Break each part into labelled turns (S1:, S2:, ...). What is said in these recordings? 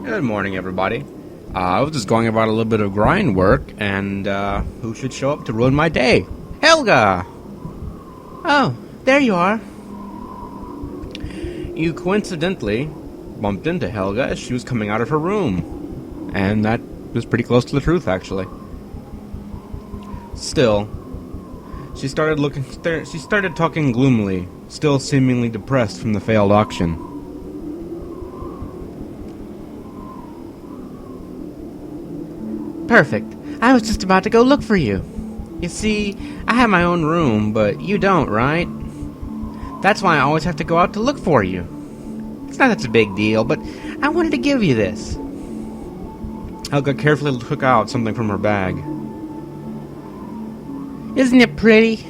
S1: Good morning, everybody. I was just going about a little bit of grind work, and who should show up to ruin my day? Helga! Oh, there you are. You coincidentally bumped into Helga as she was coming out of her room. And that was pretty close to the truth, actually. Still, she started talking gloomily, still seemingly depressed from the failed auction. Perfect. I was just about to go look for you. You see, I have my own room, but you don't, right? That's why I always have to go out to look for you. It's not such a big deal, but I wanted to give you this. Helga carefully took out something from her bag. Isn't it pretty?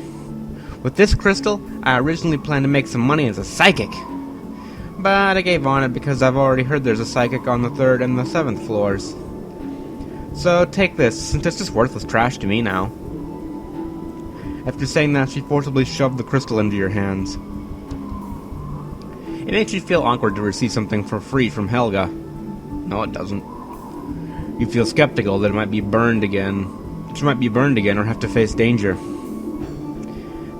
S1: With this crystal, I originally planned to make some money as a psychic. But I gave on it because I've already heard there's a psychic on the 3rd and the 7th floors. So take this, since it's just worthless trash to me now. After saying that, she forcibly shoved the crystal into your hands. It makes you feel awkward to receive something for free from Helga. No, it doesn't. You feel skeptical that it might be burned again. That you might be burned again or have to face danger.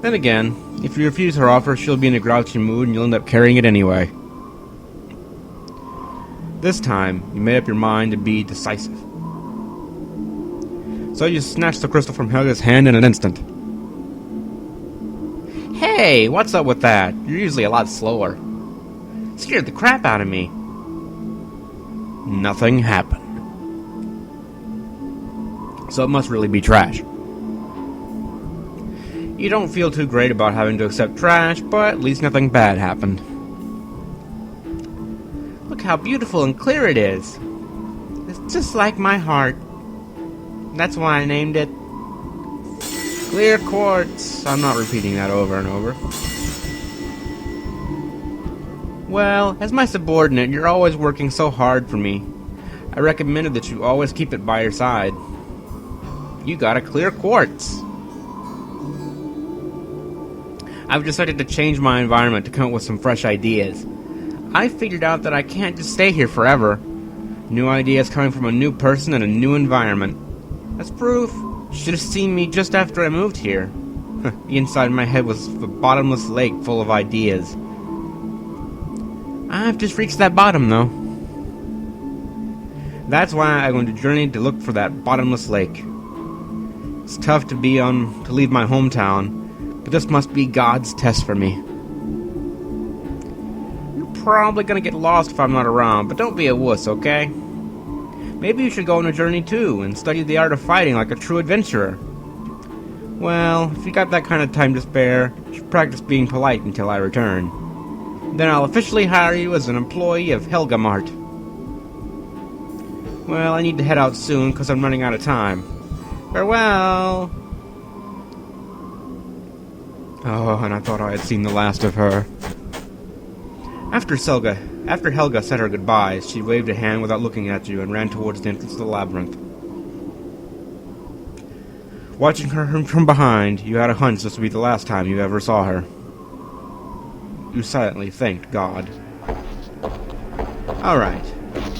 S1: Then again, if you refuse her offer, she'll be in a grouchy mood and you'll end up carrying it anyway. This time, you made up your mind to be decisive. So you snatched the crystal from Helga's hand in an instant. Hey, what's up with that? You're usually a lot slower. Scared the crap out of me. Nothing happened. So it must really be trash. You don't feel too great about having to accept trash, but at least nothing bad happened. Look how beautiful and clear it is. It's just like my heart. That's why I named it Clear Quartz. I'm not repeating that over and over. Well, as my subordinate, you're always working so hard for me. I recommended that you always keep it by your side. You got a clear quartz. I've decided to change my environment to come up with some fresh ideas. I figured out that I can't just stay here forever. New ideas coming from a new person and a new environment. As proof, you should have seen me just after I moved here. The inside of my head was a bottomless lake full of ideas. I've just reached that bottom, though. That's why I'm going to journey to look for that bottomless lake. It's tough to leave my hometown, but this must be God's test for me. You're probably gonna get lost if I'm not around, but don't be a wuss, okay? Maybe you should go on a journey too, and study the art of fighting like a true adventurer. Well, if you got that kind of time to spare, you should practice being polite until I return. Then I'll officially hire you as an employee of Helga Mart. Well, I need to head out soon, because I'm running out of time. Farewell! Oh, and I thought I had seen the last of her. After Helga said her goodbyes, she waved a hand without looking at you and ran towards the entrance of the labyrinth. Watching her from behind, you had a hunch this would be the last time you ever saw her. You silently thanked God. Alright.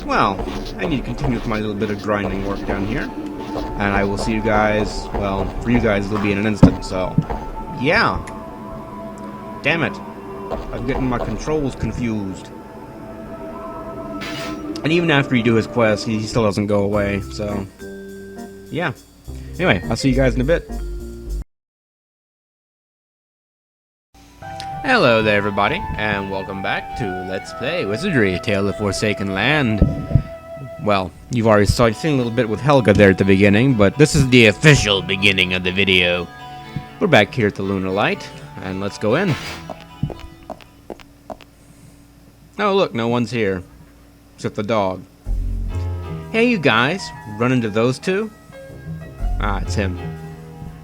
S1: Well, I need to continue with my little bit of grinding work down here. And I will see you guys, well, for you guys it'll be in an instant, so... yeah! Damn it! I'm getting my controls confused. And even after you do his quest, he still doesn't go away, so... yeah. Anyway, I'll see you guys in a bit. Hello there, everybody, and welcome back to Let's Play Wizardry, Tale of Forsaken Land. Well, you've already seen a little bit with Helga there at the beginning, but this is the official beginning of the video. We're back here at the Lunar Light, and let's go in. Oh look, no one's here. Except the dog. Hey you guys, run into those two? Ah, it's him.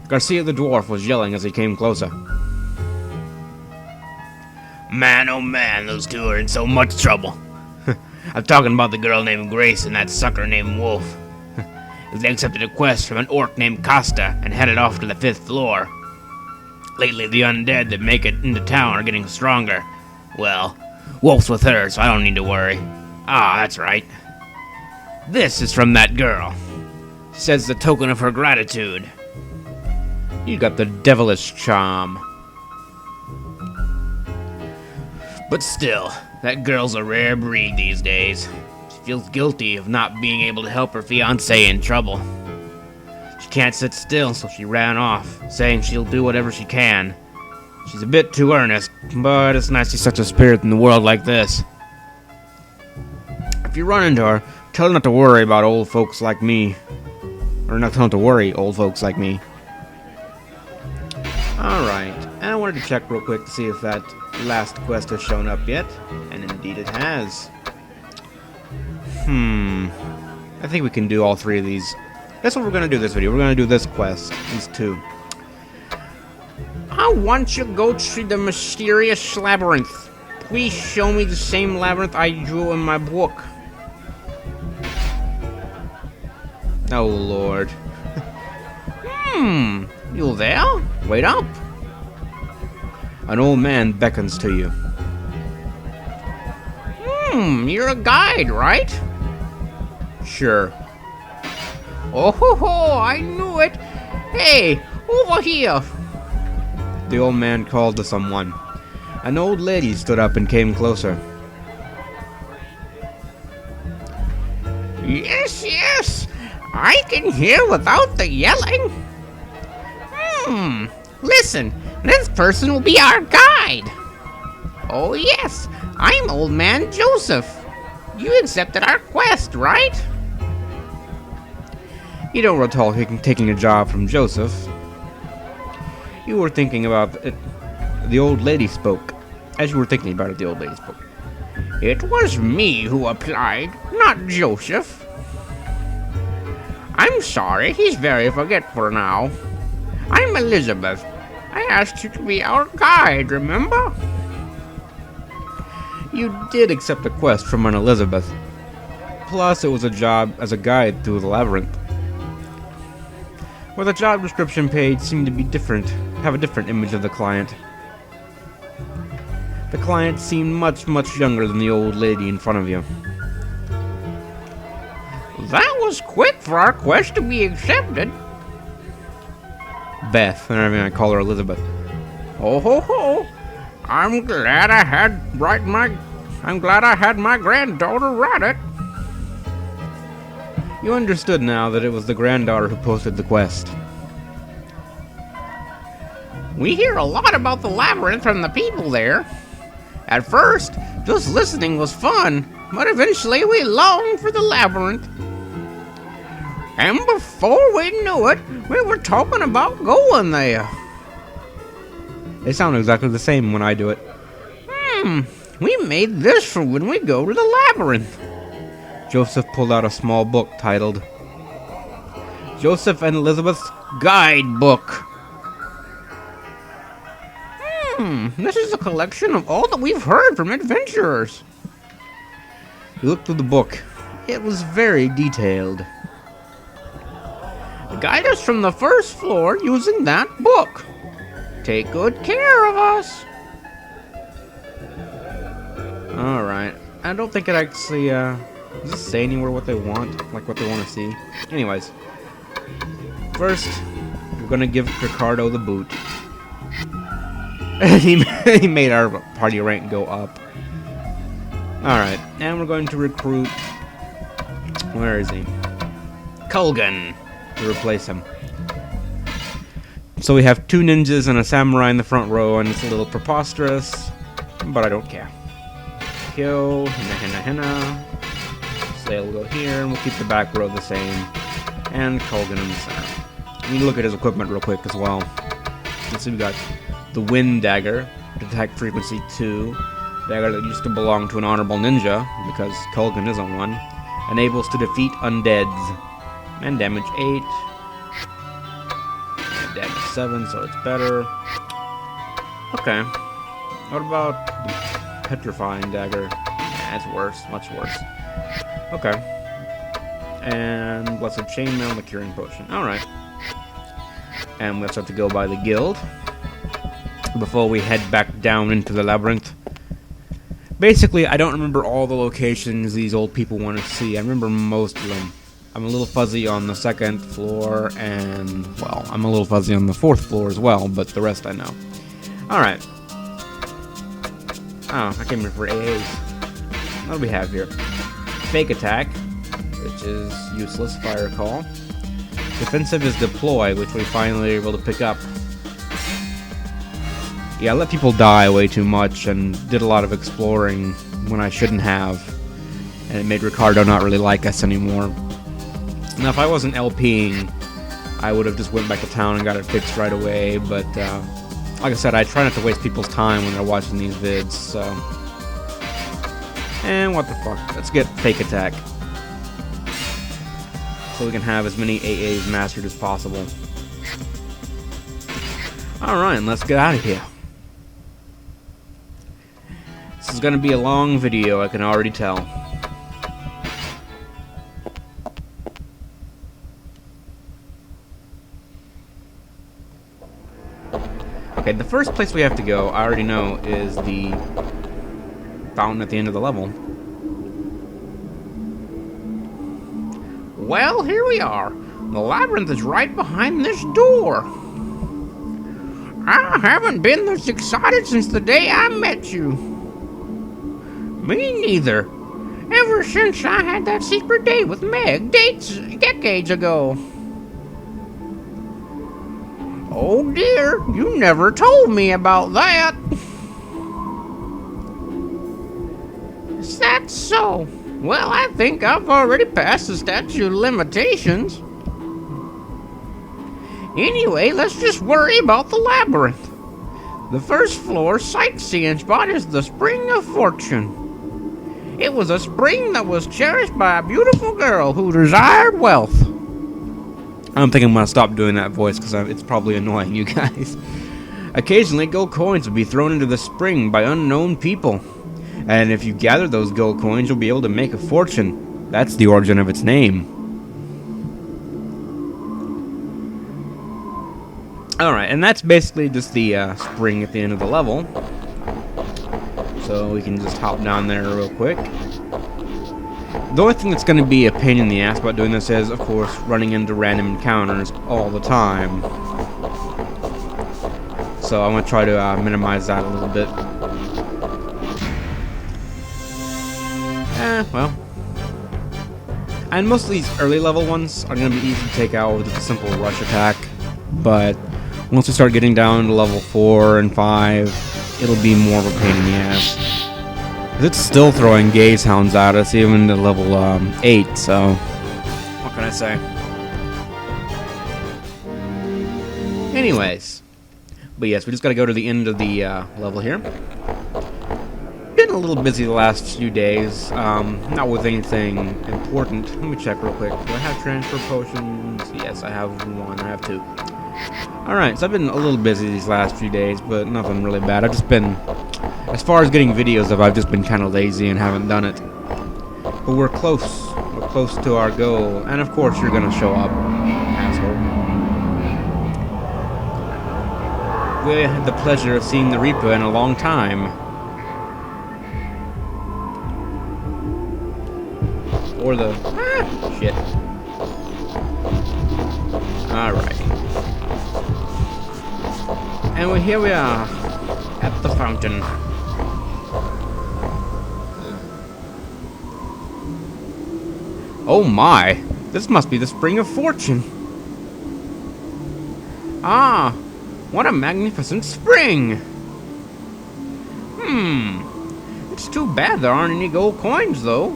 S1: Garcia the dwarf was yelling as he came closer. Man, oh man, those two are in so much trouble. I'm talking about the girl named Grace and that sucker named Wolf. They accepted a quest from an orc named Costa and headed off to the 5th floor. Lately, the undead that make it into town are getting stronger. Well, Wolf's with her, so I don't need to worry. Ah, that's right. This is from that girl. Says the token of her gratitude. You got the devilish charm. But still, that girl's a rare breed these days. She feels guilty of not being able to help her fiancé in trouble. She can't sit still, so she ran off, saying she'll do whatever she can. She's a bit too earnest, but it's nice to see such a spirit in the world like this. If you run into her, tell her not to worry about old folks like me. Or not tell her to worry, old folks like me. Alright, and I wanted to check real quick to see if that last quest has shown up yet. And indeed it has. I think we can do all three of these. That's what we're going to do this video. We're going to do this quest. These two. I want you to go to the mysterious labyrinth. Please show me the same labyrinth I drew in my book. Oh, Lord. You there? Wait up. An old man beckons to you. You're a guide, right? Sure. Oh ho ho, I knew it. Hey, over here. The old man called to someone. An old lady stood up and came closer. Yes, yes. I can hear without the yelling. Listen, this person will be our guide. Oh yes, I'm Old Man Joseph. You accepted our quest, right? You don't recall taking a job from Joseph. You were thinking about it. The old lady spoke. As you were thinking about it, the old lady spoke. It was me who applied, not Joseph. I'm sorry, he's very forgetful now. I'm Elizabeth. I asked you to be our guide, remember? You did accept a quest from an Elizabeth. Plus, it was a job as a guide through the labyrinth. Where the job description page seemed to be different, have a different image of the client. The client seemed much, much younger than the old lady in front of you. That was quick for our quest to be accepted. Beth, and I call her Elizabeth. Oh ho ho! I'm glad I had my granddaughter write it. You understood now that it was the granddaughter who posted the quest. We hear a lot about the labyrinth from the people there. At first, just listening was fun, but eventually we longed for the labyrinth. And before we knew it, we were talking about going there. They sound exactly the same when I do it. We made this for when we go to the labyrinth. Joseph pulled out a small book titled Joseph and Elizabeth's Guidebook. This is a collection of all that we've heard from adventurers. He looked through the book. It was very detailed. Guide us from the first floor using that book. Take good care of us. Alright. I don't think it actually, does it say anywhere what they want? Like what they want to see? Anyways. First, we're gonna give Ricardo the boot. he made our party rank go up. Alright, and we're going to recruit... Where is he? Kulgan to replace him. So we have 2 ninjas and a samurai in the front row, and it's a little preposterous, but I don't care. Kill, henna. Slay will go here, and we'll keep the back row the same. And Kulgan in the center. We can look at his equipment real quick as well. Let's see, we got the Wind Dagger, attack frequency 2. Dagger that used to belong to an honorable ninja, because Kulgan isn't one. Enables to defeat undeads. And damage 8. And damage 7, so it's better. Okay. What about the Petrifying Dagger? Nah, it's worse. Much worse. Okay. And Blessed Chainmail and the Curing Potion. Alright. And we also have to go by the guild before we head back down into the labyrinth. Basically, I don't remember all the locations these old people want to see. I remember most of them. I'm a little fuzzy on the 2nd floor, and, well, I'm a little fuzzy on the 4th floor as well, but the rest I know. Alright. Oh, I came here for AAs. What do we have here? Fake attack, which is useless if I recall. Defensive is deploy, which we finally were able to pick up. Yeah, I let people die way too much and did a lot of exploring when I shouldn't have. And it made Ricardo not really like us anymore. Now, if I wasn't LPing, I would have just went back to town and got it fixed right away, but like I said, I try not to waste people's time when they're watching these vids, so... And what the fuck, let's get fake attack. So we can have as many AAs mastered as possible. Alright, let's get out of here. This is gonna be a long video, I can already tell. Okay, the first place we have to go, I already know, is the fountain at the end of the level. Well, here we are. The labyrinth is right behind this door. I haven't been this excited since the day I met you. Me neither. Ever since I had that secret date with Meg decades ago. Oh dear, you never told me about that. Is that so? Well, I think I've already passed the statute of limitations. Anyway, let's just worry about the labyrinth. The first floor sightseeing spot is the Spring of Fortune. It was a spring that was cherished by a beautiful girl who desired wealth. I don't think I'm going to stop doing that voice because it's probably annoying you guys. Occasionally, gold coins will be thrown into the spring by unknown people. And if you gather those gold coins, you'll be able to make a fortune. That's the origin of its name. Alright, and that's basically just the spring at the end of the level. So we can just hop down there real quick. The only thing that's going to be a pain in the ass about doing this is, of course, running into random encounters all the time. So I'm going to try to minimize that a little bit. Well. And most of these early level ones are going to be easy to take out with just a simple rush attack. But once we start getting down to level 4 and 5, it'll be more of a pain in the ass. It's still throwing gaze hounds at us, even to level 8, so what can I say? Anyways, but yes, we just gotta go to the end of the level here. Been a little busy the last few days, not with anything important. Let me check real quick. Do I have transfer potions? Yes, I have 1, I have 2. Alright, so I've been a little busy these last few days, but nothing really bad. I've just been... As far as getting videos of, I've just been kind of lazy and haven't done it. But we're close. We're close to our goal. And of course you're gonna show up, asshole. We had the pleasure of seeing the Reaper in a long time. Or the... shit. Alright. And here we are. At the fountain. Oh my! This must be the Spring of Fortune! Ah! What a magnificent spring! It's too bad there aren't any gold coins, though.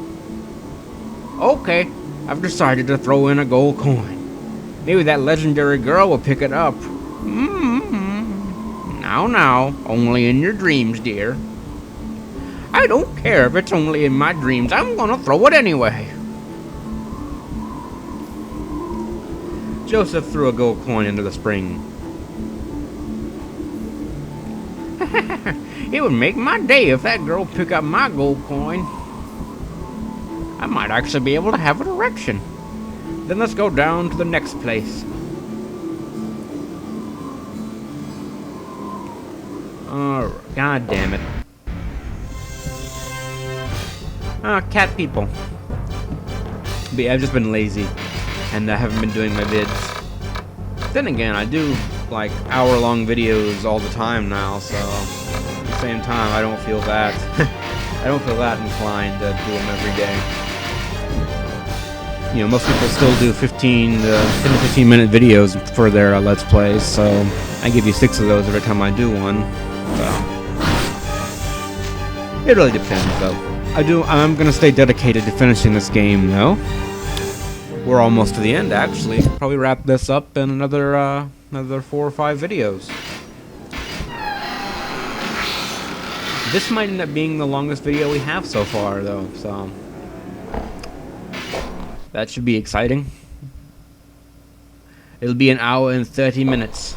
S1: Okay, I've decided to throw in a gold coin. Maybe that legendary girl will pick it up. Now, only in your dreams, dear. I don't care if it's only in my dreams. I'm gonna throw it anyway. Joseph threw a gold coin into the spring. It would make my day if that girl picked up my gold coin. I might actually be able to have an erection. Then let's go down to the next place. God damn it. Cat people. But yeah, I've just been lazy, and I haven't been doing my vids. Then again, I do like hour-long videos all the time now, so at the same time, I don't feel that I don't feel that inclined to do them every day. You know, most people still do 10 to 15 minute videos for their Let's Plays, so I give you 6 of those every time I do one. So it really depends, though. I'm gonna stay dedicated to finishing this game, though. We're almost to the end, actually. Probably wrap this up in another 4 or 5 videos. This might end up being the longest video we have so far, though, so that should be exciting. It'll be 1 hour and 30 minutes,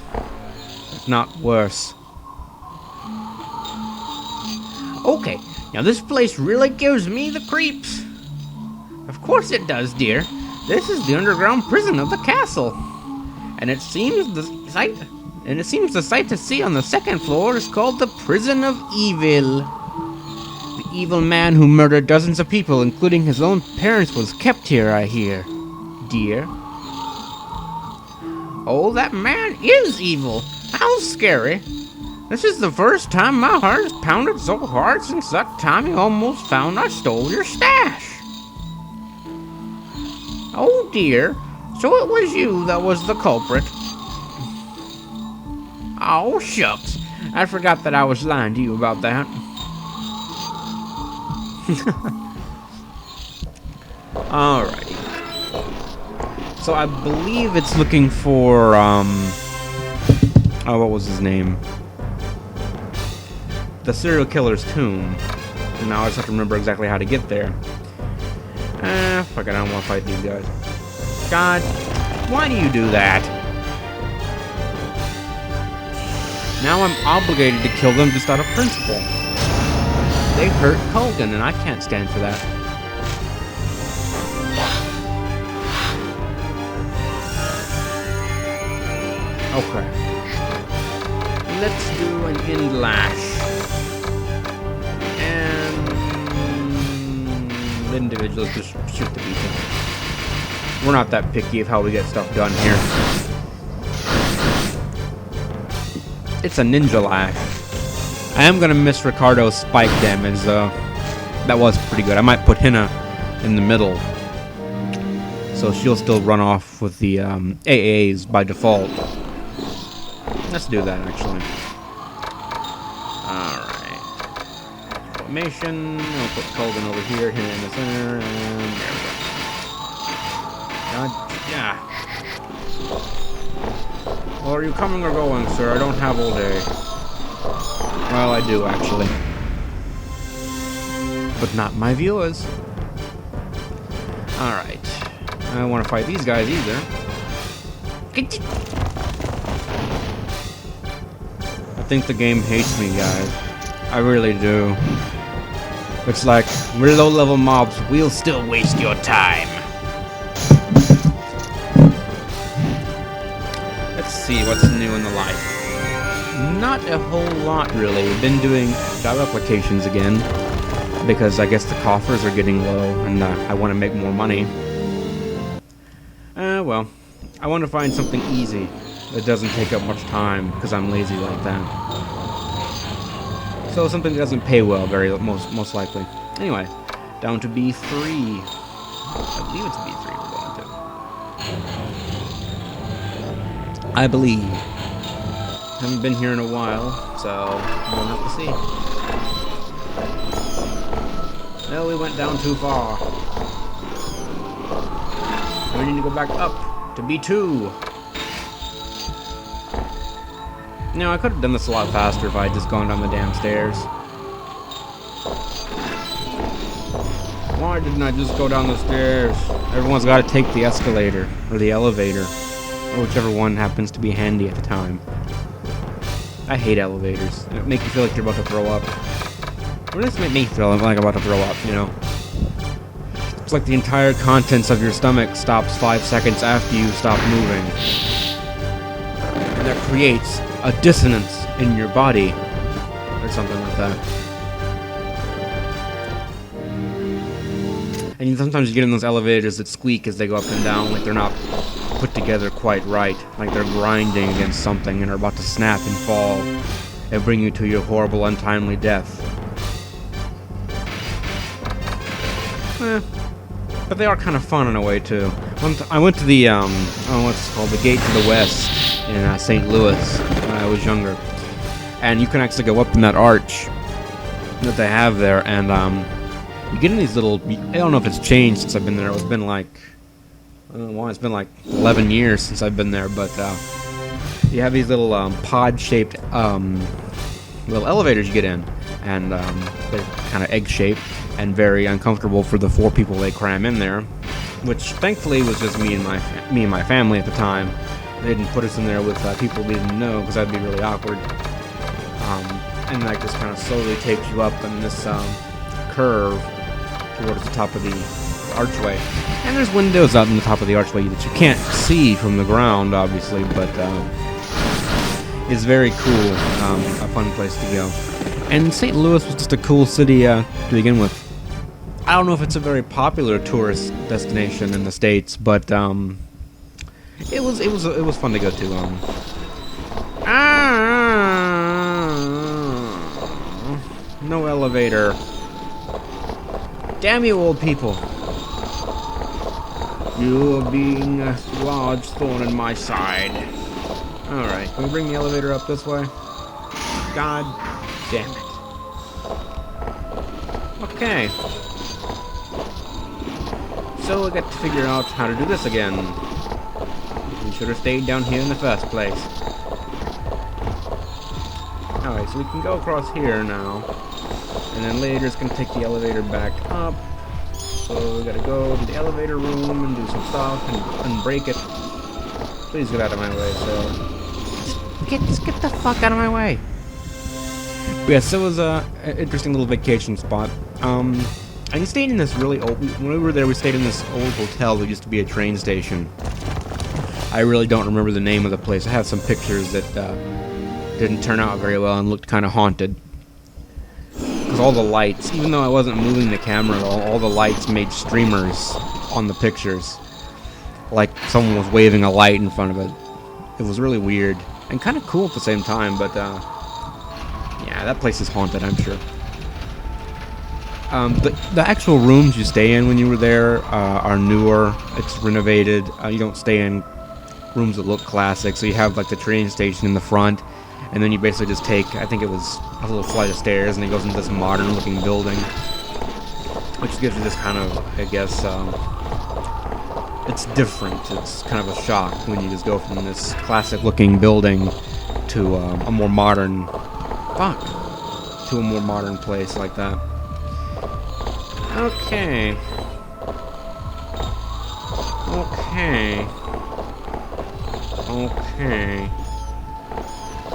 S1: if not worse. Okay, now this place really gives me the creeps. Of course it does, dear. This is the underground prison of the castle, and it seems the sight to see on the 2nd floor is called the Prison of Evil. The evil man who murdered dozens of people, including his own parents, was kept here, I hear, dear. Oh, that man is evil. How scary. This is the first time my heart has pounded so hard since that time you almost found I stole your stash. Oh dear, so it was you that was the culprit. Oh shucks, I forgot that I was lying to you about that. Alrighty. So I believe it's looking for, what was his name? The serial killer's tomb. And now I just have to remember exactly how to get there. Fuck it, I don't want to fight these guys. God, why do you do that? Now I'm obligated to kill them just out of principle. They hurt Colgan, and I can't stand for that. Okay. Let's do an end lash. Individuals just shoot the people. We're not that picky of how we get stuff done here. It's a ninja lash. I am gonna miss Ricardo's spike damage though. That was pretty good. I might put Hina in the middle, so she'll still run off with the AAs by default. Let's do that actually. Formation. I'll put Colgan over here, him in the center, and there we go. Yeah. Well, are you coming or going, sir? I don't have all day. Well, I do, actually. But not my viewers. Alright. I don't want to fight these guys either. I think the game hates me, guys. I really do. It's like, we're low-level mobs, we'll still waste your time. Let's see what's new in the life. Not a whole lot, really. We've been doing job applications again, because I guess the coffers are getting low, and I want to make more money. Well, I want to find something easy that doesn't take up much time, because I'm lazy like that. So something that doesn't pay well, most likely. Anyway, down to B3. I believe it's B3 we're going to. I believe. Haven't been here in a while, so we'll have to see. No, we went down too far. We need to go back up to B2. No, I could have done this a lot faster if I had just gone down the damn stairs. Why didn't I just go down the stairs? Everyone's got to take the escalator, or the elevator, or whichever one happens to be handy at the time. I hate elevators. They make you feel like you're about to throw up. Or this make me feel like I'm about to throw up, you know? It's like the entire contents of your stomach stops 5 seconds after you stop moving. And that creates a dissonance in your body, or something like that. And sometimes you get in those elevators that squeak as they go up and down, like they're not put together quite right, like they're grinding against something and are about to snap and fall and bring you to your horrible, untimely death. But they are kind of fun in a way too. I went to the what's it called, the Gate to the West in St. Louis when I was younger, and you can actually go up in that arch that they have there, and you get in these little. I don't know if it's changed since I've been there. It's been like, I don't know why, it's been like 11 years since I've been there, but you have these little pod-shaped little elevators you get in, and they're kind of egg-shaped and very uncomfortable for the 4 people they cram in there, which thankfully was just me and my family at the time. They didn't put us in there with people we didn't know, because that'd be really awkward. And that just kind of slowly takes you up in this curve towards the top of the archway. And there's windows out in the top of the archway that you can't see from the ground, obviously, but it's very cool, a fun place to go. And St. Louis was just a cool city to begin with. I don't know if it's a very popular tourist destination in the States, but it was fun to go to. No elevator. Damn you, old people! You are being a large thorn in my side. All right, can we bring the elevator up this way? God damn it! Okay. So we got to figure out how to do this again. We should have stayed down here in the first place. Alright, so we can go across here now. And then later it's going to take the elevator back up. So we gotta go to the elevator room and do some stuff and unbreak it. Please get out of my way, so... Just get the fuck out of my way! But yeah, so it was an interesting little vacation spot. And we stayed in this really old... When we were there, we stayed in this old hotel that used to be a train station. I really don't remember the name of the place. I have some pictures that didn't turn out very well and looked kind of haunted. Because all the lights, even though I wasn't moving the camera at all the lights made streamers on the pictures. Like someone was waving a light in front of it. It was really weird. And kind of cool at the same time, but yeah, that place is haunted, I'm sure. The actual rooms you stay in when you were there are newer. It's renovated. You don't stay in rooms that look classic. So you have like the train station in the front, and then you basically just take, I think it was a little flight of stairs, and it goes into this modern-looking building, which gives you this kind of, I guess, it's different. It's kind of a shock when you just go from this classic-looking building to a more modern, to a more modern place like that. Okay.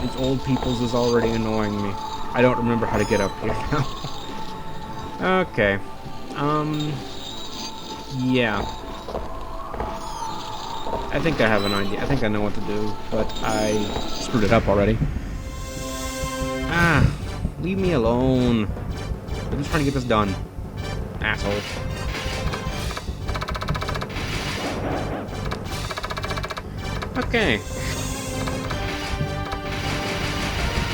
S1: These old peoples is already annoying me. I don't remember how to get up here now. Okay. Yeah. I think I have an idea. I think I know what to do, but I screwed it up already. Leave me alone. I'm just trying to get this done. Asshole. Okay.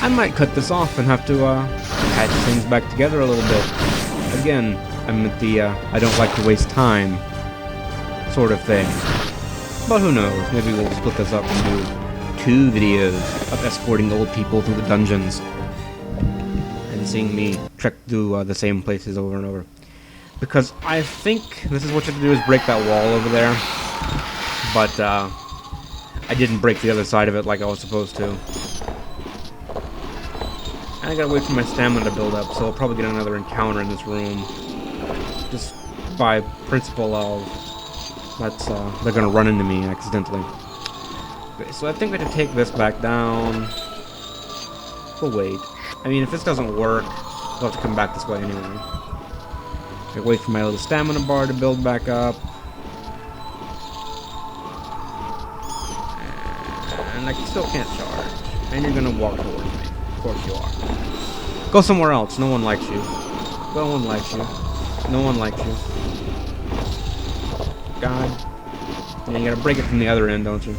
S1: I might cut this off and have to patch things back together a little bit. Again, I'm at the I don't like to waste time sort of thing. But who knows? Maybe we'll split this up and do 2 videos of escorting old people through the dungeons and seeing me trek through the same places over and over. Because I think this is what you have to do, is break that wall over there. But I didn't break the other side of it like I was supposed to. And I gotta wait for my stamina to build up, so I'll probably get another encounter in this room. Just by principle of they're gonna run into me accidentally. Okay, so I think I have to take this back down. We'll wait. I mean, if this doesn't work, we'll have to come back this way anyway. Okay, wait for my little stamina bar to build back up. And I still can't charge. And you're gonna walk towards me. Of course you are. Go somewhere else. No one likes you. No one likes you. No one likes you. God. Yeah, you gotta break it from the other end, don't you?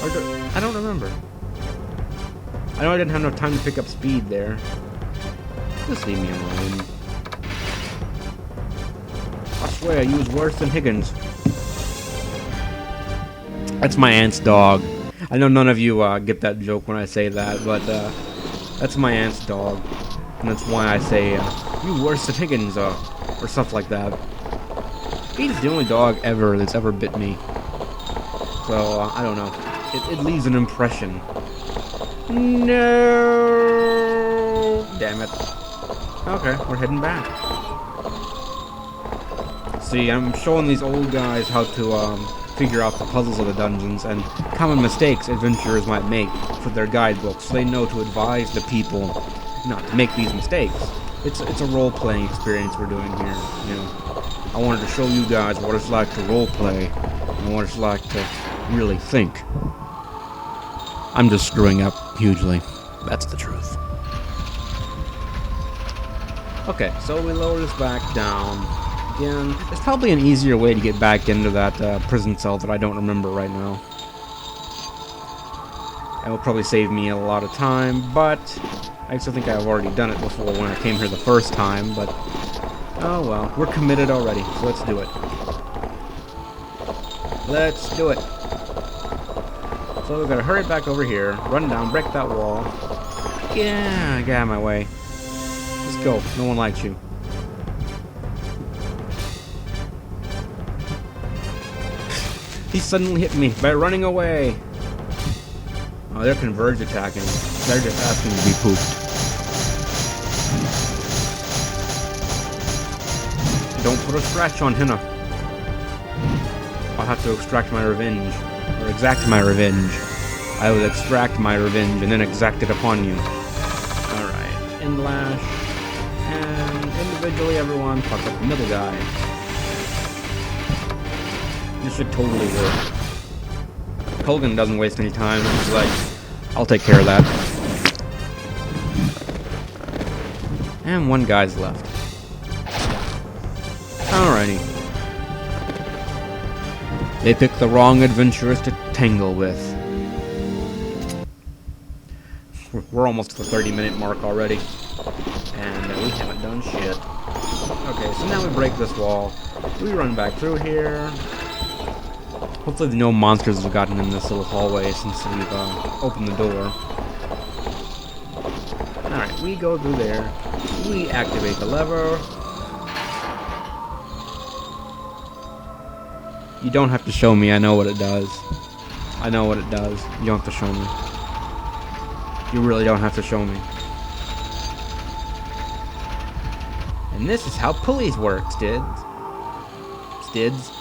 S1: I don't remember. I know I didn't have enough time to pick up speed there. Just leave me alone. I swear I use worse than Higgins. That's my aunt's dog. I know none of you get that joke when I say that, but that's my aunt's dog. And that's why I say, you worse than Higgins, or stuff like that. He's the only dog ever that's ever bit me. So, I don't know. It leaves an impression. No! Damn it. Okay, we're heading back. See, I'm showing these old guys how to figure out the puzzles of the dungeons and common mistakes adventurers might make for their guidebooks, so they know to advise the people not to make these mistakes. It's a role-playing experience we're doing here, you know. I wanted to show you guys what it's like to role-play and what it's like to really think. I'm just screwing up hugely. That's the truth. Okay, so we lower this back down. Again, there's probably an easier way to get back into that prison cell that I don't remember right now. It will probably save me a lot of time, but I also think I've already done it before when I came here the first time, but oh well, we're committed already, so let's do it. Let's do it. So we've got to hurry back over here, run down, break that wall. Yeah, get out of my way. Just go, no one likes you. He suddenly hit me by running away. Oh, they're converge attacking. They're just asking to be pooped. Don't put a scratch on Henna. I'll have to extract my revenge. Or exact my revenge. I will extract my revenge and then exact it upon you. Alright. End lash. And individually everyone fuck up the middle guy. This should totally work. Colgan doesn't waste any time. He's like, I'll take care of that. And one guy's left. Alrighty. They picked the wrong adventurers to tangle with. We're almost to the 30-minute mark already. And we haven't done shit. Okay, so now we break this wall. We run back through here. Hopefully no monsters have gotten in this little hallway since we've opened the door. Alright, we go through there. We activate the lever. You don't have to show me, I know what it does. I know what it does. You don't have to show me. You really don't have to show me. And this is how pulleys work, Stids. Stids.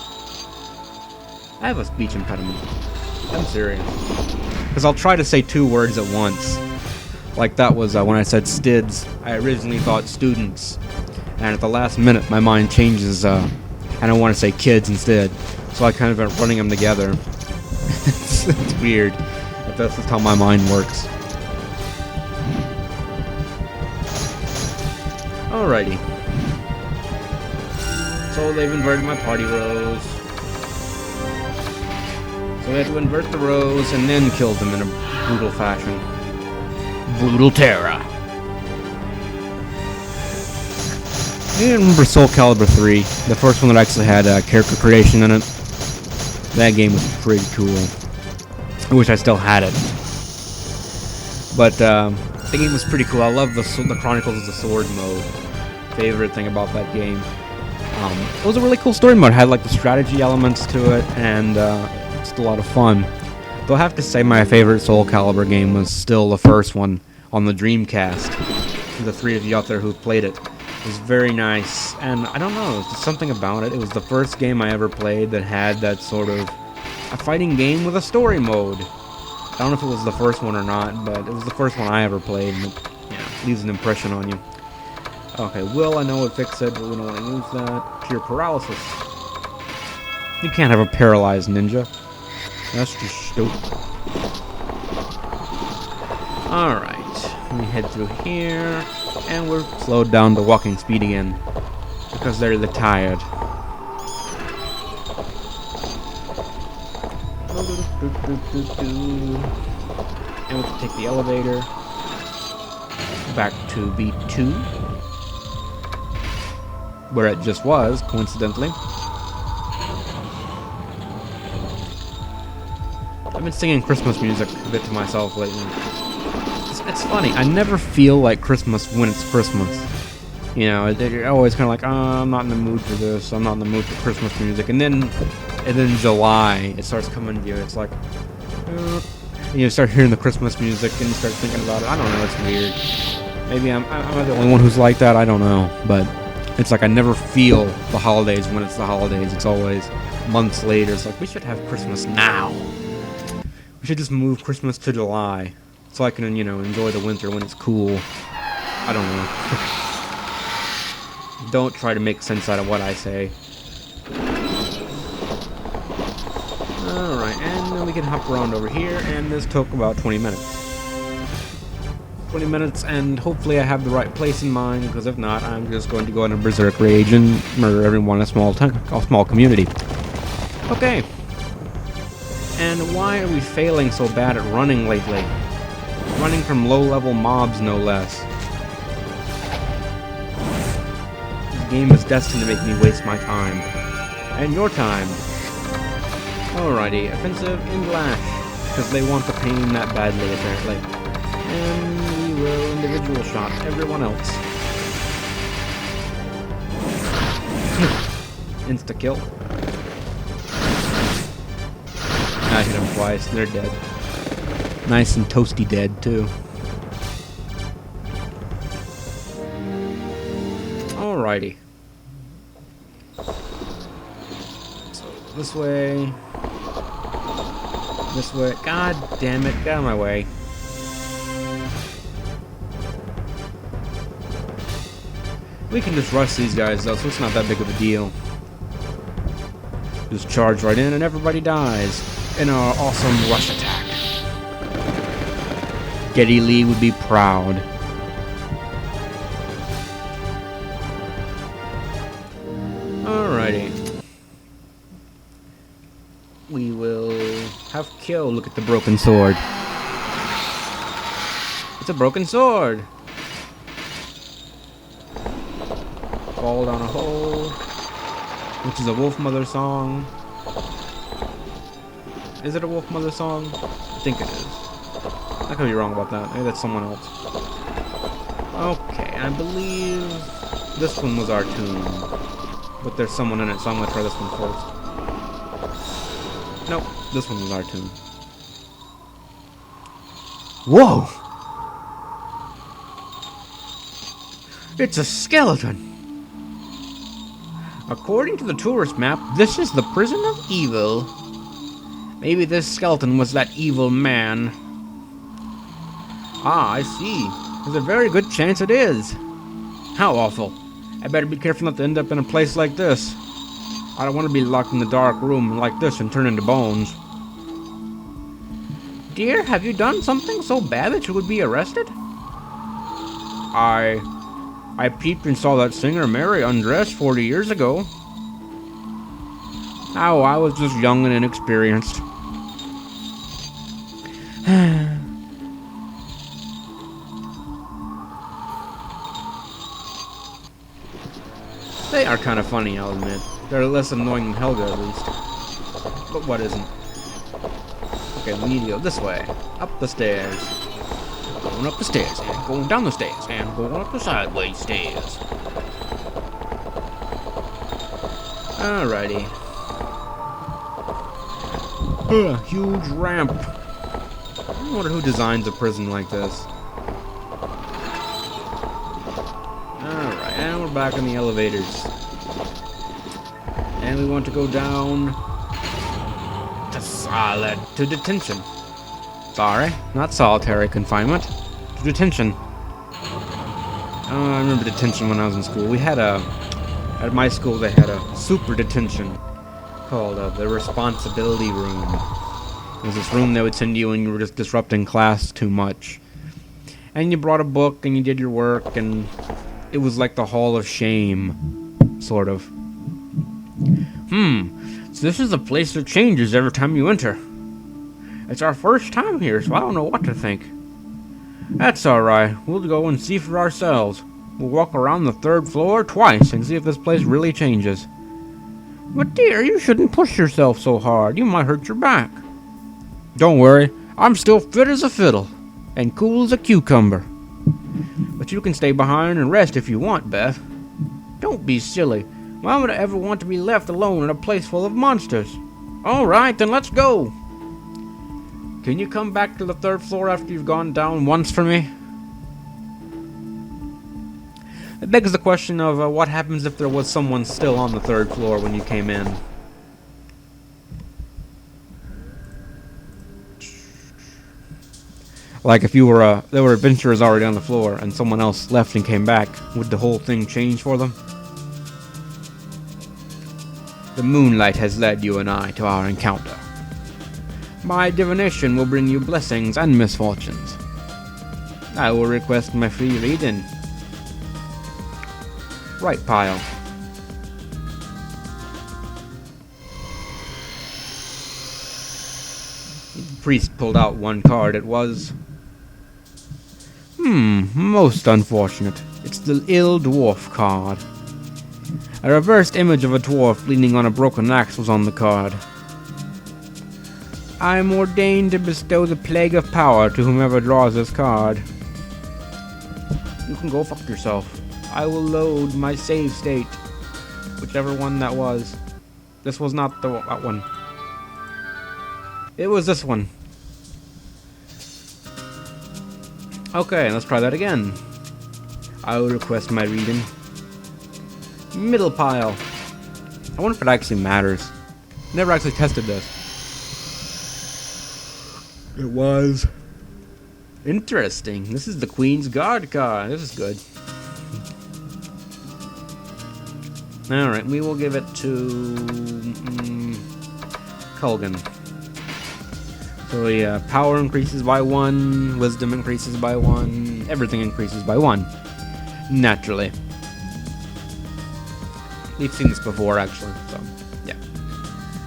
S1: I have a speech impediment. I'm serious. Because I'll try to say two words at once. Like that was when I said Stids. I originally thought students. And at the last minute, my mind changes, and I want to say kids instead. So I kind of been running them together. It's weird. But that's just how my mind works. Alrighty. So they've inverted my party rows. So we had to invert the rows and then kill them in a brutal fashion. Brutal terror. I remember Soul Calibur 3, the first one that actually had character creation in it. That game was pretty cool. I wish I still had it. But the game was pretty cool. I love the Chronicles of the Sword mode. Favorite thing about that game. It was a really cool story mode. It had like the strategy elements to it, and just a lot of fun. Though I have to say my favorite Soul Calibur game was still the first one on the Dreamcast. The three of you out there who played it. It was very nice, and I don't know, there's just something about it. It was the first game I ever played that had that sort of a fighting game with a story mode. I don't know if it was the first one or not, but it was the first one I ever played, and it leaves an impression on you. Okay, I know would fix it, but we don't want to use that. Pure paralysis. You can't have a paralyzed ninja. That's just stupid. Alright, we head through here, and we're slowed down to walking speed again, because they're tired. And we can take the elevator back to B2, where it just was, coincidentally. I've been singing Christmas music a bit to myself lately. It's funny, I never feel like Christmas when it's Christmas. You know, you're always kind of like, oh, I'm not in the mood for this, I'm not in the mood for Christmas music. And then July, it starts coming to you, it's like, you start hearing the Christmas music and you start thinking about it. I don't know, it's weird. Maybe I'm the only one who's like that, I don't know. But it's like I never feel the holidays when it's the holidays. It's always months later. It's like, we should have Christmas now. We should just move Christmas to July so I can, you know, enjoy the winter when it's cool. I don't know. Don't try to make sense out of what I say. Alright, and then we can hop around over here, and this took about 20 minutes. 20 minutes, and hopefully I have the right place in mind, because if not, I'm just going to go into Berserk Rage and murder everyone in a small community. Okay. And why are we failing so bad at running lately? Running from low-level mobs, no less. This game is destined to make me waste my time. And your time. Alrighty, offensive and lash, because they want the pain that badly, apparently. And we will individual shot everyone else. Insta-kill. I hit them twice, they're dead. Nice and toasty dead, too. Alrighty. So, this way... This way. God damn it, get out of my way. We can just rush these guys though, so it's not that big of a deal. Just charge right in and everybody dies in our awesome rush attack. Geddy Lee would be proud. Alrighty. We will have kill. Look at the broken sword. It's a broken sword. Fall down a hole, which is a Wolf Mother song. Is it a Wolf Mother song? I think it is. I could be wrong about that. Maybe that's someone else. Okay, I believe this one was our tune, but there's someone in it, so I'm gonna try this one first. Nope, this one was our tune. Whoa! It's a skeleton! According to the tourist map, this is the prison of evil. Maybe this skeleton was that evil man. Ah, I see. There's a very good chance it is. How awful. I better be careful not to end up in a place like this. I don't want to be locked in the dark room like this and turn into bones. Dear, have you done something so bad that you would be arrested? I peeped and saw that singer Mary undressed 40 years ago. Oh, I was just young and inexperienced. They are kind of funny, I'll admit. They're less annoying than Helga, at least. But what isn't? Okay, we need to go this way. Up the stairs. Going up the stairs, and going down the stairs, and going up the sideways stairs. Alrighty. Huge ramp. I wonder who designs a prison like this. Alright, and we're back in the elevators. And we want to go down to detention. Sorry, not solitary confinement. To detention. I remember detention when I was in school. We had at my school they had a super detention called the responsibility room. It was this room they would send you when you were just disrupting class too much. And you brought a book and you did your work, and it was like the Hall of Shame, sort of. So this is a place that changes every time you enter. It's our first time here, so I don't know what to think. That's alright. We'll go and see for ourselves. We'll walk around the 3rd floor twice and see if this place really changes. But dear, you shouldn't push yourself so hard. You might hurt your back. Don't worry. I'm still fit as a fiddle. And cool as a cucumber. But you can stay behind and rest if you want, Beth. Don't be silly. Why would I ever want to be left alone in a place full of monsters? Alright, then let's go. Can you come back to the 3rd floor after you've gone down once for me? It begs the question of what happens if there was someone still on the 3rd floor when you came in. Like if you were there were adventurers already on the floor and someone else left and came back, would the whole thing change for them? The moonlight has led you and I to our encounter. My divination will bring you blessings and misfortunes. I will request my free reading. Right pile. The priest pulled out one card. It was... most unfortunate. It's the ill dwarf card. A reversed image of a dwarf leaning on a broken axe was on the card. I am ordained to bestow the plague of power to whomever draws this card. You can go fuck yourself. I will load my save state. Whichever one that was. This was not that one. It was this one. Okay, let's try that again. I will request my reading. Middle pile. I wonder if it actually matters. Never actually tested this. It was interesting. This is the Queen's Guard card. This is good. Alright, we will give it to Culgan. So the power increases by 1, wisdom increases by 1, everything increases by 1. Naturally. We've seen this before, actually, so, yeah.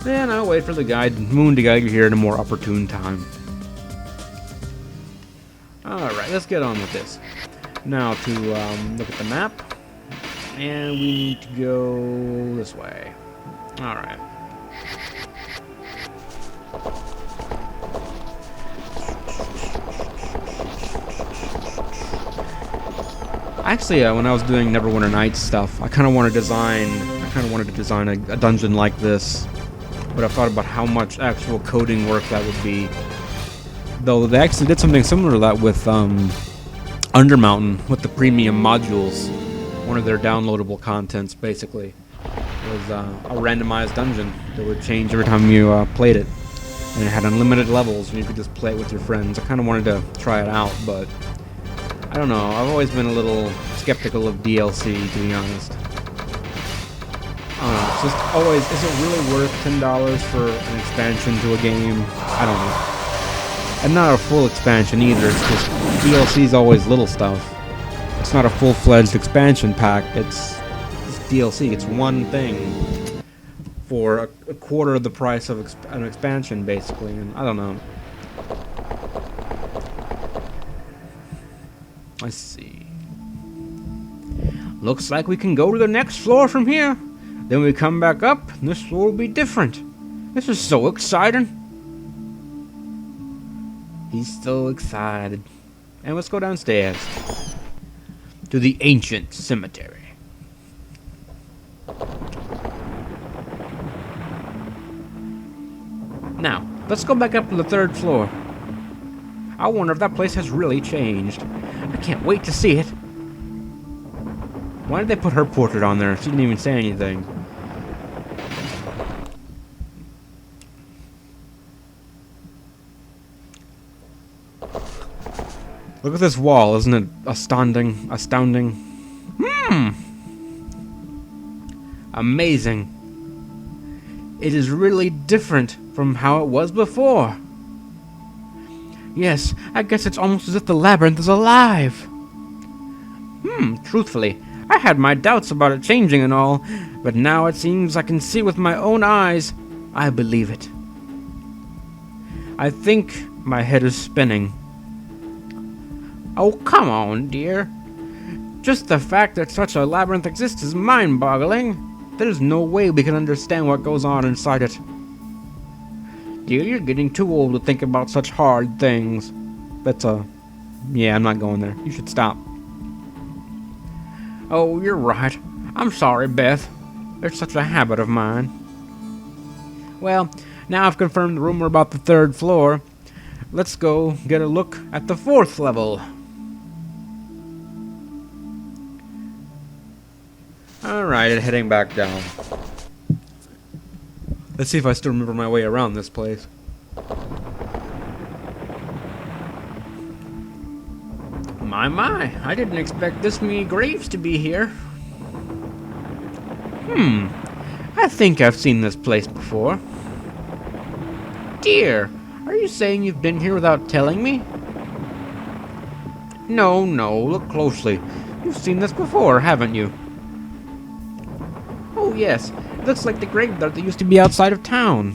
S1: Then I'll wait for the moon to guide you here at a more opportune time. Alright, let's get on with this. Now to look at the map. And we need to go this way. Alright. Actually, when I was doing Neverwinter Nights stuff, I kind of wanted to design a dungeon like this. But I thought about how much actual coding work that would be. Though they actually did something similar to that with Undermountain, with the premium modules. One of their downloadable contents, basically, was a randomized dungeon that would change every time you played it. And it had unlimited levels, and you could just play it with your friends. I kind of wanted to try it out, but I don't know. I've always been a little skeptical of DLC, to be honest. I don't know. It's just always, is it really worth $10 for an expansion to a game? I don't know. And not a full expansion either. It's just DLC's always little stuff. It's not a full-fledged expansion pack. It's DLC. It's one thing for a quarter of the price of an expansion, basically. And I don't know. Let's see. Looks like we can go to the next floor from here. Then we come back up, and this floor will be different. This is so exciting. He's so excited. And let's go downstairs. To the ancient cemetery. Now, let's go back up to the 3rd floor. I wonder if that place has really changed. I can't wait to see it. Why did they put her portrait on there? She didn't even say anything. Look at this wall, isn't it astounding? Amazing. It is really different from how it was before. Yes, I guess it's almost as if the labyrinth is alive. Truthfully, I had my doubts about it changing and all, but now it seems I can see with my own eyes. I believe it. I think my head is spinning. Oh, come on, dear. Just the fact that such a labyrinth exists is mind-boggling. There's no way we can understand what goes on inside it. Dear, you're getting too old to think about such hard things. Yeah, I'm not going there. You should stop. Oh, you're right. I'm sorry, Beth. It's such a habit of mine. Well, now I've confirmed the rumor about the 3rd floor. Let's go get a look at the 4th level. Alright, heading back down. Let's see if I still remember my way around this place. My, I didn't expect this many graves to be here. I think I've seen this place before. Dear, are you saying you've been here without telling me? No, look closely. You've seen this before, haven't you? Oh yes, it looks like the graveyard that used to be outside of town.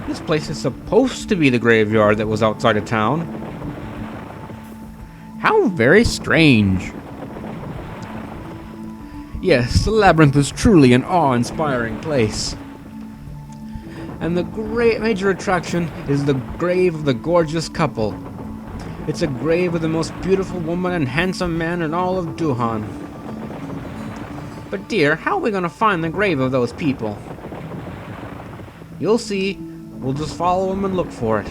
S1: This place is supposed to be the graveyard that was outside of town. How very strange. Yes, the labyrinth is truly an awe-inspiring place. And the great major attraction is the grave of the gorgeous couple. It's a grave of the most beautiful woman and handsome man in all of Duhan. But dear, how are we gonna find the grave of those people? You'll see. We'll just follow them and look for it.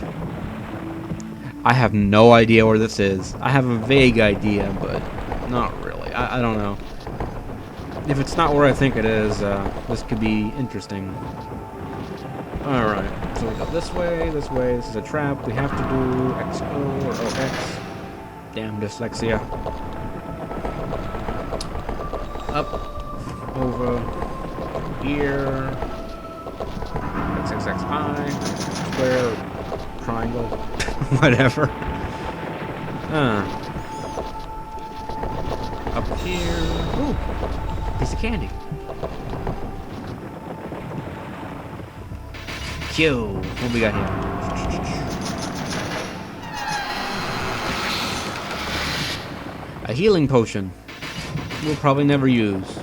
S1: I have no idea where this is. I have a vague idea, but not really. I don't know. If it's not where I think it is, this could be interesting. Alright, so we go this way. This is a trap. We have to do X or X. Damn dyslexia. Up, over, here, XXXI, square, triangle, whatever. Up here. Ooh, piece of candy. Q. What we got here? A healing potion. We'll probably never use.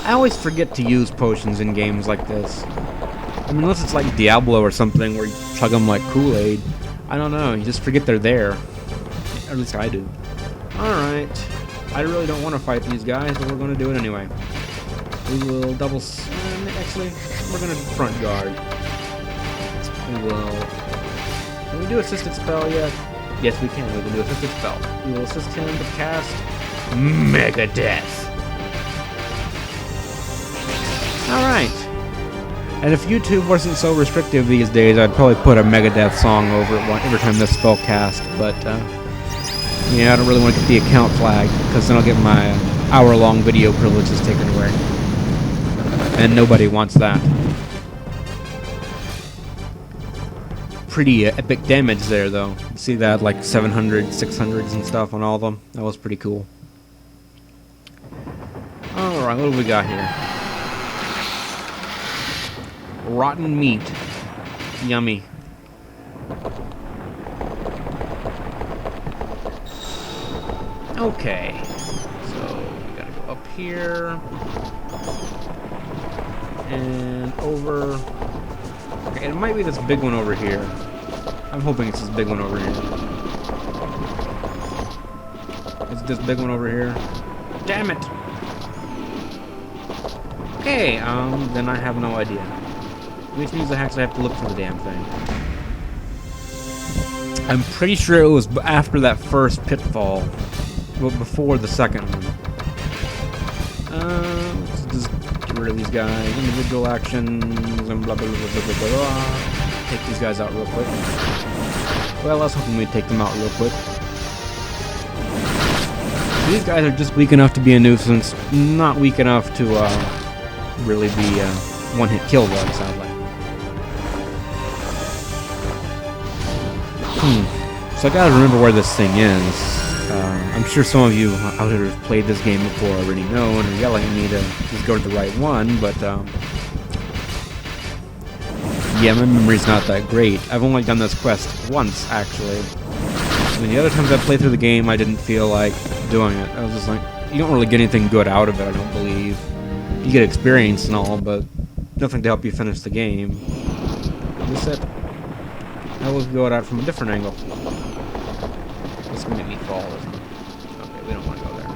S1: I always forget to use potions in games like this. I mean, unless it's like Diablo or something where you chug them like Kool-Aid. I don't know, you just forget they're there. Or at least I do. Alright. I really don't want to fight these guys, but we're going to do it anyway. We will double... actually, we're going to front guard. We will... Can we do assisted spell yet? Yes, we can. We can do assisted spell. We will assist him to cast... Megadeth. Alright. And if YouTube wasn't so restrictive these days, I'd probably put a Megadeth song over it every time this spell cast, but, yeah, I don't really want to get the account flagged, because then I'll get my hour-long video privileges taken away. And nobody wants that. Pretty epic damage there, though. You see that, like 700, 600s and stuff on all of them? That was pretty cool. Alright, what do we got here? Rotten meat. Yummy. Okay. So, we gotta go up here. And over. Okay, it might be this big one over here. I'm hoping it's this big one over here. Is it this big one over here? Damn it! Okay, then I have no idea. Which means I actually have to look for the damn thing. I'm pretty sure it was after that first pitfall. Well, before the second one. Let's just get rid of these guys. Individual actions and blah blah blah blah blah blah. Take these guys out real quick. Well, I was hoping we'd take them out real quick. These guys are just weak enough to be a nuisance, not weak enough to really be one-hit kill though, sadly. So I gotta remember where this thing is. I'm sure some of you out there who've played this game before already know and are yelling at me to just go to the right one, but Yeah, my memory's not that great. I've only done this quest once, actually. I mean, the other times I played through the game, I didn't feel like doing it. I was just like, you don't really get anything good out of it, I don't believe. You get experience and all, but nothing to help you finish the game. Is this it? How will we go at it from a different angle? This can make me fall, isn't it? Okay, we don't want to go there.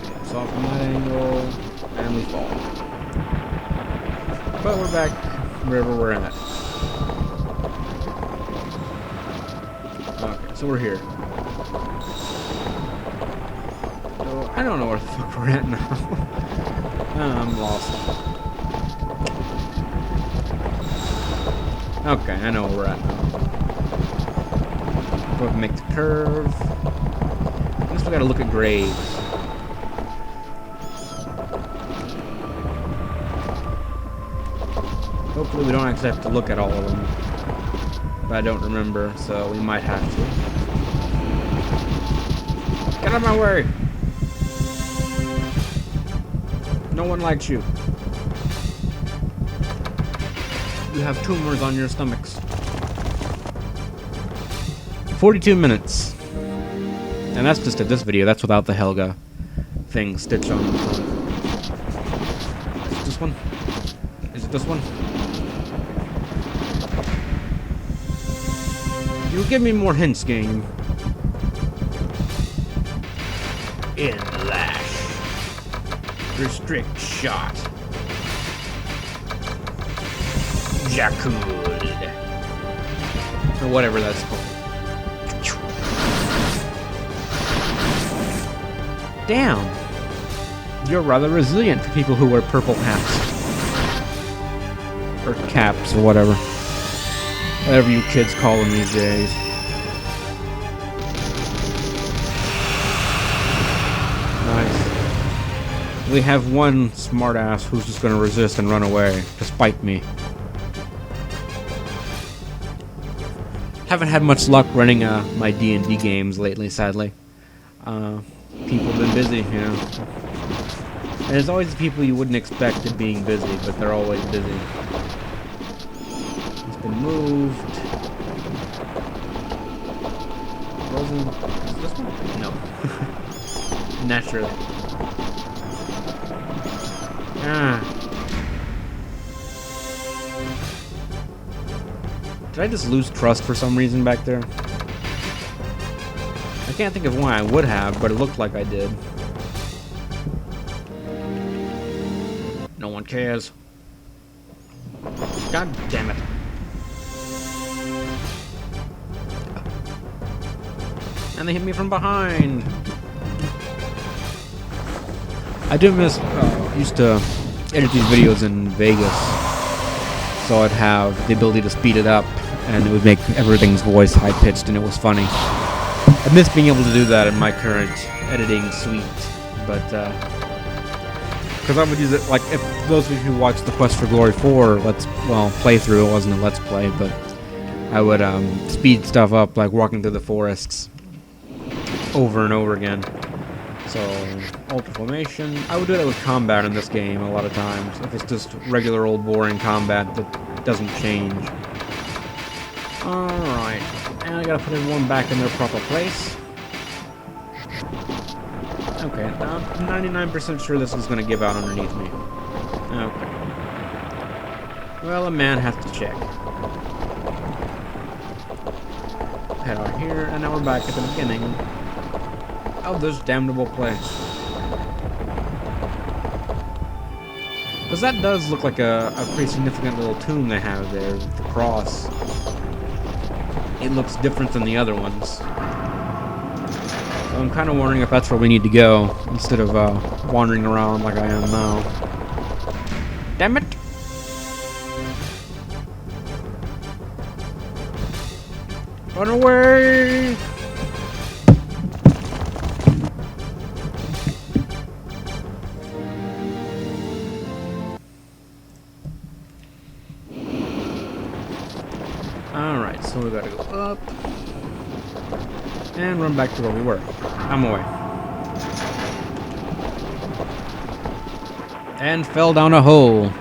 S1: Okay, so from that angle, and we fall. But we're back wherever we're at. Okay, so we're here. So, I don't know where the fuck we're at now. I'm lost. Okay, I know where we're at now. We'll make the curve. I guess we gotta look at graves. Hopefully we don't actually have to look at all of them. But I don't remember, so we might have to. Get out of my way! No one likes you. You have tumors on your stomachs. 42 minutes. And that's just at this video. That's without the Helga thing stitched on the front. Is it this one? Is it this one? You give me more hints, game. In lash. Restrict shot. Jakud. Or whatever that's called. Damn. You're rather resilient for people who wear purple hats. Or caps, or whatever. Whatever you kids call them these days. Nice. We have one smartass who's just gonna resist and run away, despite me. Haven't had much luck running my D&D games lately, sadly. People have been busy, you know. And there's always the people you wouldn't expect it being busy, but they're always busy. It's been moved. Frozen. Is this one? No. Naturally. Ah. Did I just lose trust for some reason back there? I can't think of why I would have, but it looked like I did. No one cares. God damn it. And they hit me from behind. I do miss, used to edit these videos in Vegas, so I'd have the ability to speed it up, and it would make everything's voice high-pitched, and it was funny. I miss being able to do that in my current editing suite, but, because I would use it, like, if those of you who watched the Quest for Glory 4 playthrough, it wasn't a Let's Play, but I would, speed stuff up, like walking through the forests over and over again. So, Ultra Formation. I would do that with combat in this game a lot of times, if it's just regular old boring combat that doesn't change. Alright, and I gotta put everyone back in their proper place. Okay, I'm 99% sure this is gonna give out underneath me. Okay. Well, a man has to check. Head out here, and now we're back at the beginning of this damnable place. Because that does look like a pretty significant little tomb they have there, with the cross. It looks different than the other ones. So I'm kind of wondering if that's where we need to go, instead of wandering around like I am now. Damn it! Run away! Alright, so we gotta go up and run back to where we were. I'm away. And fell down a hole.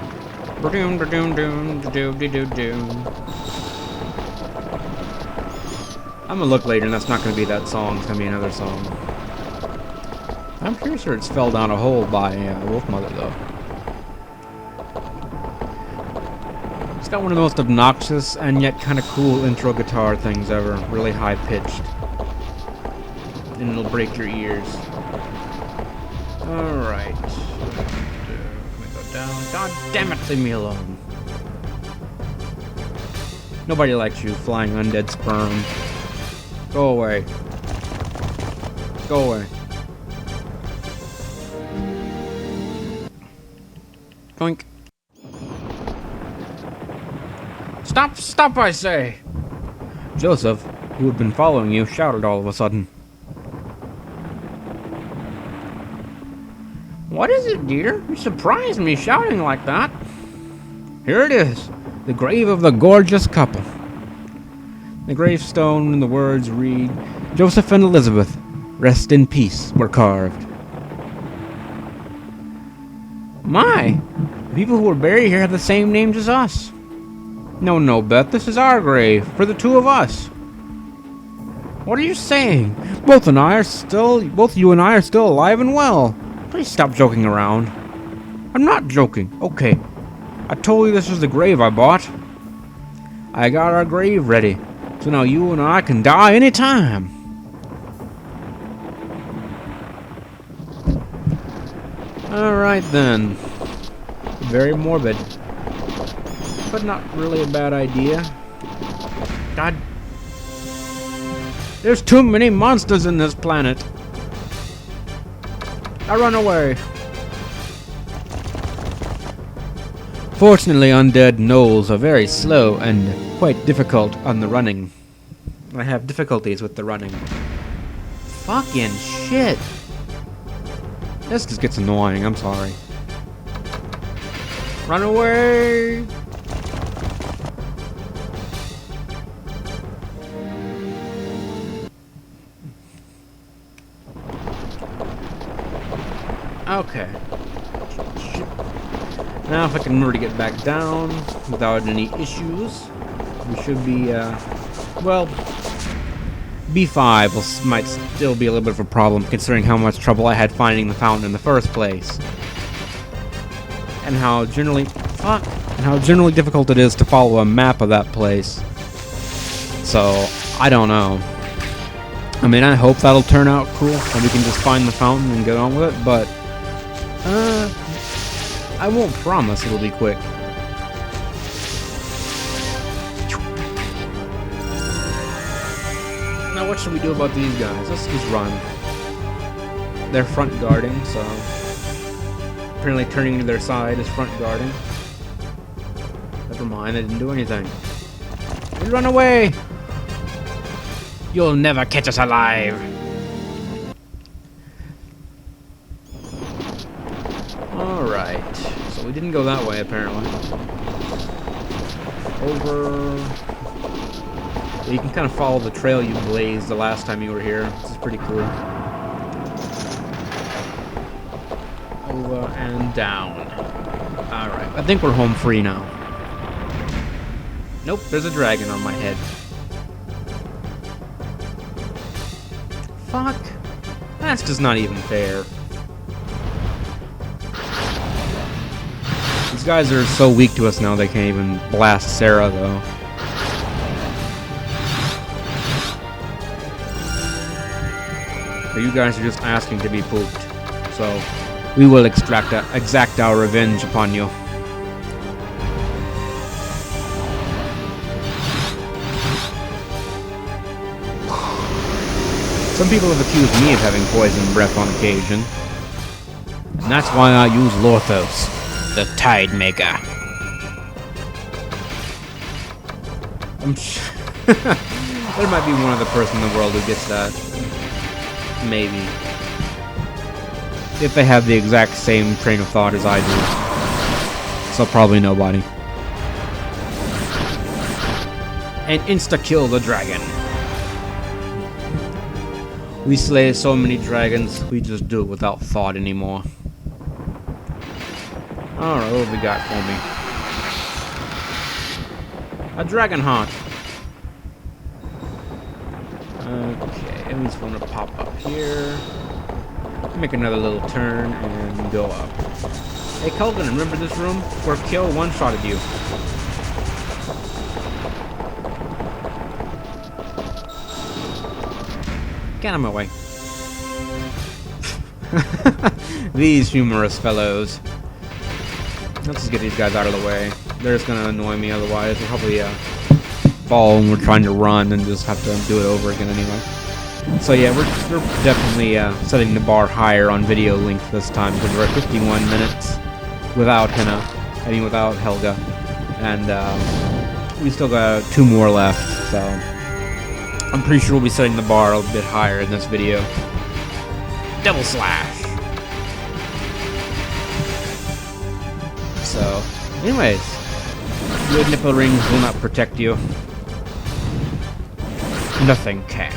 S1: I'm gonna look later, and that's not gonna be that song. It's gonna be another song. I'm pretty sure it's "Fell Down a Hole" by Wolfmother, though. It's got one of the most obnoxious and yet kind of cool intro guitar things ever. Really high pitched, and it'll break your ears. All right. Let me go down. God damn it! Leave me alone. Nobody likes you, flying undead sperm. Go away. Go away. Boink. Stop! Stop, I say! Joseph, who had been following you, shouted all of a sudden. What is it, dear? You surprised me shouting like that. Here it is, the grave of the gorgeous couple. The gravestone and the words read, Joseph and Elizabeth, rest in peace, were carved. My! The people who were buried here have the same names as us. No, Beth, this is our grave, for the two of us. What are you saying? Both you and I are still alive and well. Please stop joking around. I'm not joking. Okay. I told you this was the grave I bought. I got our grave ready, so now you and I can die anytime. Alright then. Very morbid. But not really a bad idea. God. There's too many monsters in this planet. I run away. Fortunately, undead gnolls are very slow and quite difficult on the running. I have difficulties with the running. Fucking shit. This just gets annoying, I'm sorry. Run away! Okay. Now if I can remember to get back down without any issues, we should be, well, B5 might still be a little bit of a problem considering how much trouble I had finding the fountain in the first place. And how generally difficult it is to follow a map of that place. So, I don't know. I mean, I hope that'll turn out cool and we can just find the fountain and get on with it, but I won't promise it'll be quick. Now what should we do about these guys? Let's just run. They're front guarding, so apparently turning to their side is front guarding. Never mind, I didn't do anything. You run away! You'll never catch us alive! Alright, so we didn't go that way apparently. Over... You can kind of follow the trail you blazed the last time you were here. This is pretty cool. Over and down. Alright, I think we're home free now. Nope, there's a dragon on my head. Fuck. That's just not even fair. These guys are so weak to us now they can't even blast Sarah, though. But you guys are just asking to be pooped. So, we will exact our revenge upon you. Some people have accused me of having poison breath on occasion. And that's why I use Lorthos, the Tide Maker. There might be one other person in the world who gets that. Maybe. If they have the exact same train of thought as I do. So probably nobody. And insta-kill the dragon. We slay so many dragons, we just do it without thought anymore. Alright, what have we got for me? A dragon heart. Okay, and we just want to pop up here. Make another little turn and go up. Hey Culkin, remember this room? Where Kill one-shotted you. Get out of my way. These humorous fellows. Let's just get these guys out of the way. They're just gonna annoy me otherwise. We'll probably fall when we're trying to run and just have to do it over again anyway. So yeah, we're definitely setting the bar higher on video length this time because we're at 51 minutes without without Helga, and we still got 2 more left. So I'm pretty sure we'll be setting the bar a bit higher in this video. Double slash. So, anyways, your nipple rings will not protect you. Nothing can.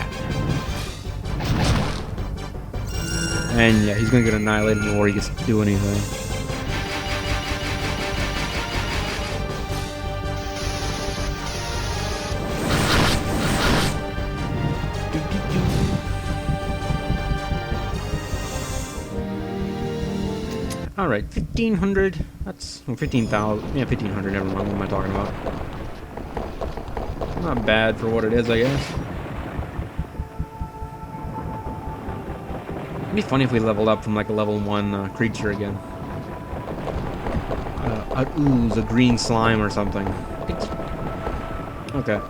S1: And yeah, he's gonna get annihilated before he gets to do anything. Alright, 1,500. That's 15,000. Yeah, 1,500. Never mind. What am I talking about? Not bad for what it is, I guess. It'd be funny if we leveled up from like a level 1 creature again. A ooze, a green slime or something. Okay.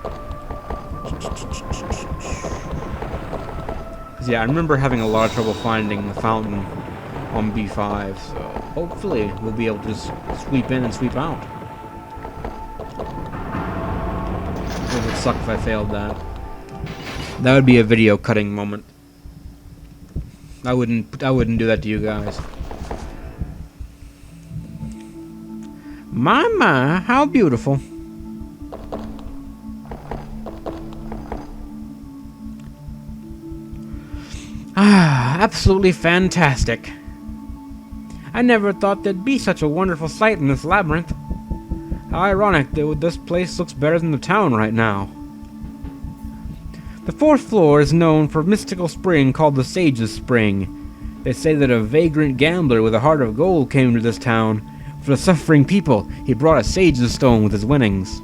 S1: Yeah, I remember having a lot of trouble finding the fountain on B5, so hopefully we'll be able to just sweep in and sweep out. It would suck if I failed that. That would be a video cutting moment. I wouldn't do that to you guys. My, how beautiful. Ah, absolutely fantastic. I never thought there'd be such a wonderful sight in this labyrinth. How ironic that this place looks better than the town right now. The 4th floor is known for a mystical spring called the Sage's Spring. They say that a vagrant gambler with a heart of gold came to this town. For the suffering people, he brought a sage's stone with his winnings.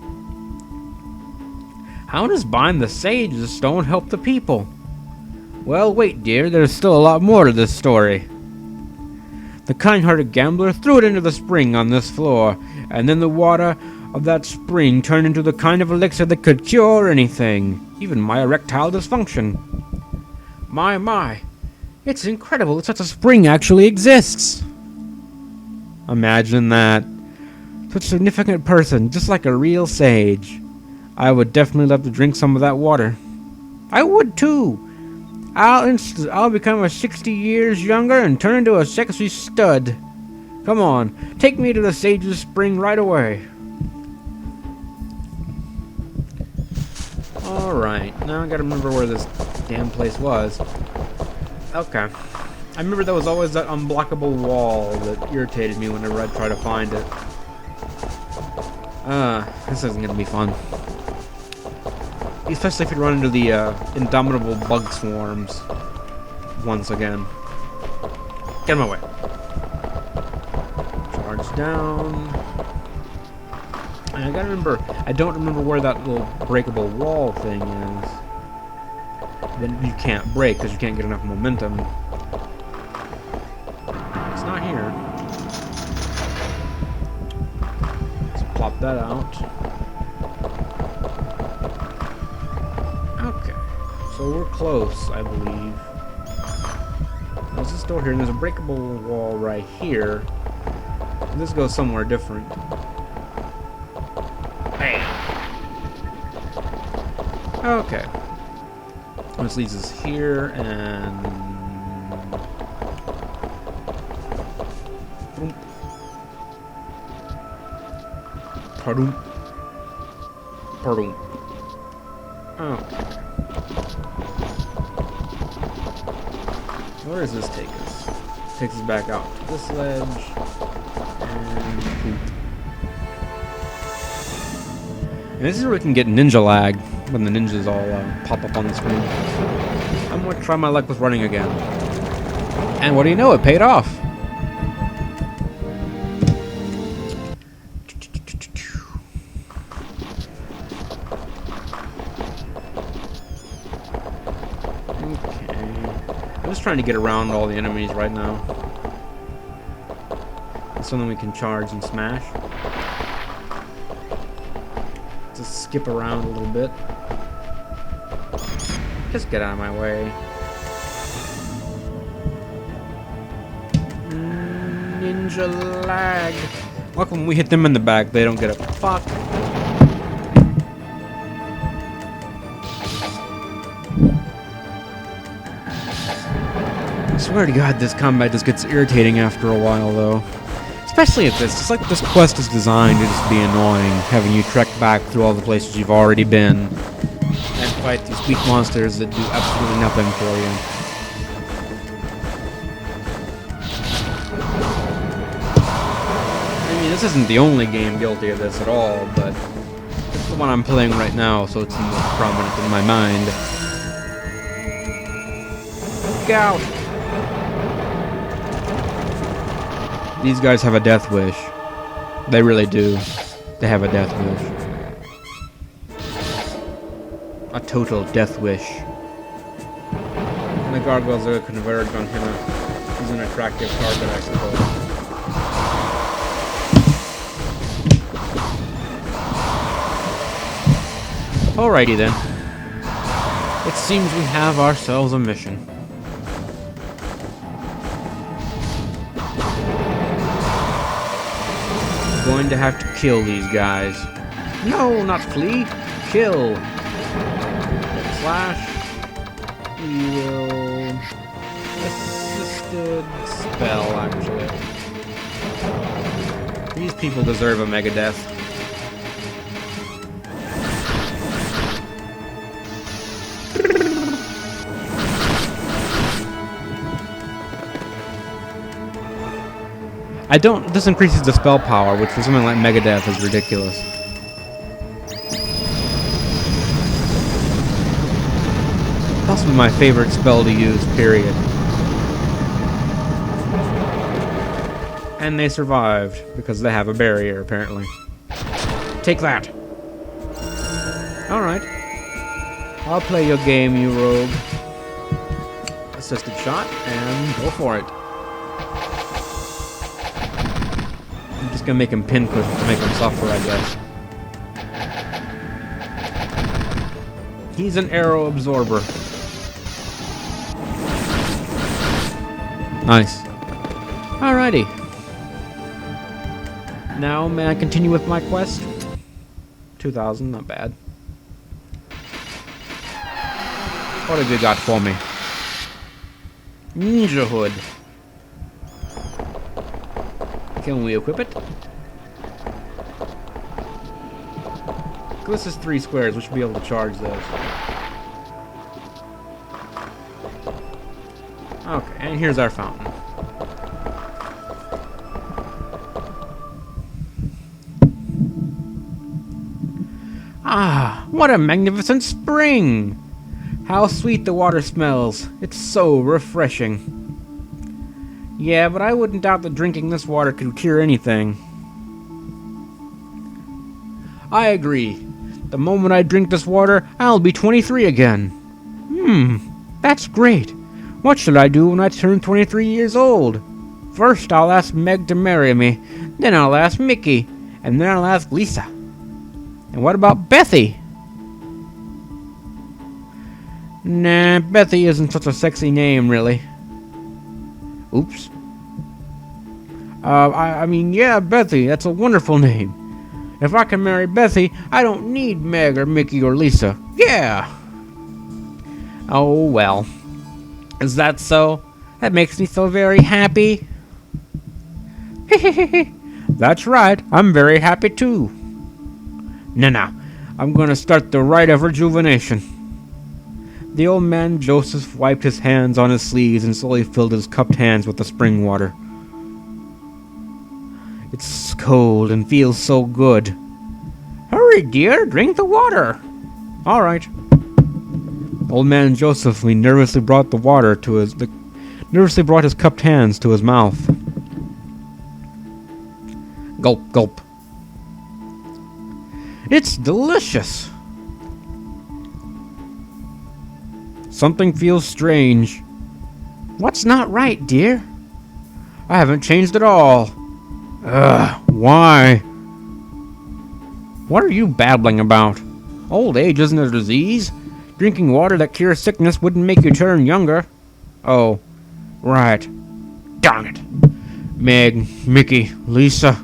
S1: How does buying the sage's stone help the people? Well, wait, dear, there's still a lot more to this story. The kind-hearted gambler threw it into the spring on this floor, and then the water of that spring turned into the kind of elixir that could cure anything, even my erectile dysfunction. My, it's incredible that such a spring actually exists. Imagine that. Such a significant person, just like a real sage. I would definitely love to drink some of that water. I would too. I'll become a 60 years younger and turn into a sexy stud. Come on, take me to the Sage's Spring right away. Alright, now I gotta remember where this damn place was. Okay. I remember there was always that unblockable wall that irritated me whenever I'd try to find it. This isn't gonna be fun. Especially if you run into the indomitable bug swarms once again. Get in my way. Charge down. And I gotta remember, I don't remember where that little breakable wall thing is. Then you can't break because you can't get enough momentum. It's not here. Let's plop that out. So we're close, I believe. There's this door here, and there's a breakable wall right here. And this goes somewhere different. Bam! Okay. This leads us here, and... Pardon. Pardon. Okay. Where does this take us? Takes us back out to this ledge, and And this is where we can get ninja lag, when the ninjas all pop up on the screen. I'm gonna try my luck with running again. And what do you know, it paid off! I'm just trying to get around all the enemies right now. It's something we can charge and smash. Just skip around a little bit. Just get out of my way. Ninja lag. Look, when we hit them in the back, they don't get a fuck. I swear to God, this combat just gets irritating after a while, though. Especially at this. It's like this quest is designed to just be annoying, having you trek back through all the places you've already been, and fight these weak monsters that do absolutely nothing for you. I mean, this isn't the only game guilty of this at all, but it's the one I'm playing right now, so it's more prominent in my mind. Look out! These guys have a death wish. They really do. They have a death wish. A total death wish. And the gargoyles are converged on him. He's an attractive target, I suppose. Alrighty then. It seems we have ourselves a mission. Going to have to kill these guys. No, not flee. Kill. Slash. We will... Assisted spell, actually. These people deserve a mega death. This increases the spell power, which for something like Megadeth is ridiculous. Possibly my favorite spell to use, period. And they survived, because they have a barrier, apparently. Take that! Alright. I'll play your game, you rogue. Assisted shot, and go for it. I'm just gonna make him pinprick to make him suffer, I guess. He's an arrow absorber. Nice. Alrighty. Now, may I continue with my quest? 2,000, not bad. What have you got for me? Ninja hood. Can we equip it? This is 3 squares, we should be able to charge those. Okay, and here's our fountain. Ah, what a magnificent spring! How sweet the water smells. It's so refreshing. Yeah, but I wouldn't doubt that drinking this water could cure anything. I agree. The moment I drink this water, I'll be 23 again. That's great. What should I do when I turn 23 years old? First, I'll ask Meg to marry me. Then I'll ask Mickey. And then I'll ask Lisa. And what about Bethy? Nah, Bethy isn't such a sexy name, really. Oops. I mean, yeah, Bethy, that's a wonderful name. If I can marry Bethy, I don't need Meg or Mickey or Lisa. Yeah! Oh, well. Is that so? That makes me so very happy. That's right, I'm very happy too. Now, I'm gonna start the rite of rejuvenation. The old man Joseph wiped his hands on his sleeves and slowly filled his cupped hands with the spring water. It's cold and feels so good. Hurry Hurry, dear, drink the water. All right. Old man Joseph nervously brought his cupped hands to his mouth. Gulp, gulp. It's delicious. Something feels strange. What's not right, dear? I haven't changed at all. Ugh, why? What are you babbling about? Old age isn't a disease. Drinking water that cures sickness wouldn't make you turn younger. Oh, right. Darn it. Meg, Mickey, Lisa.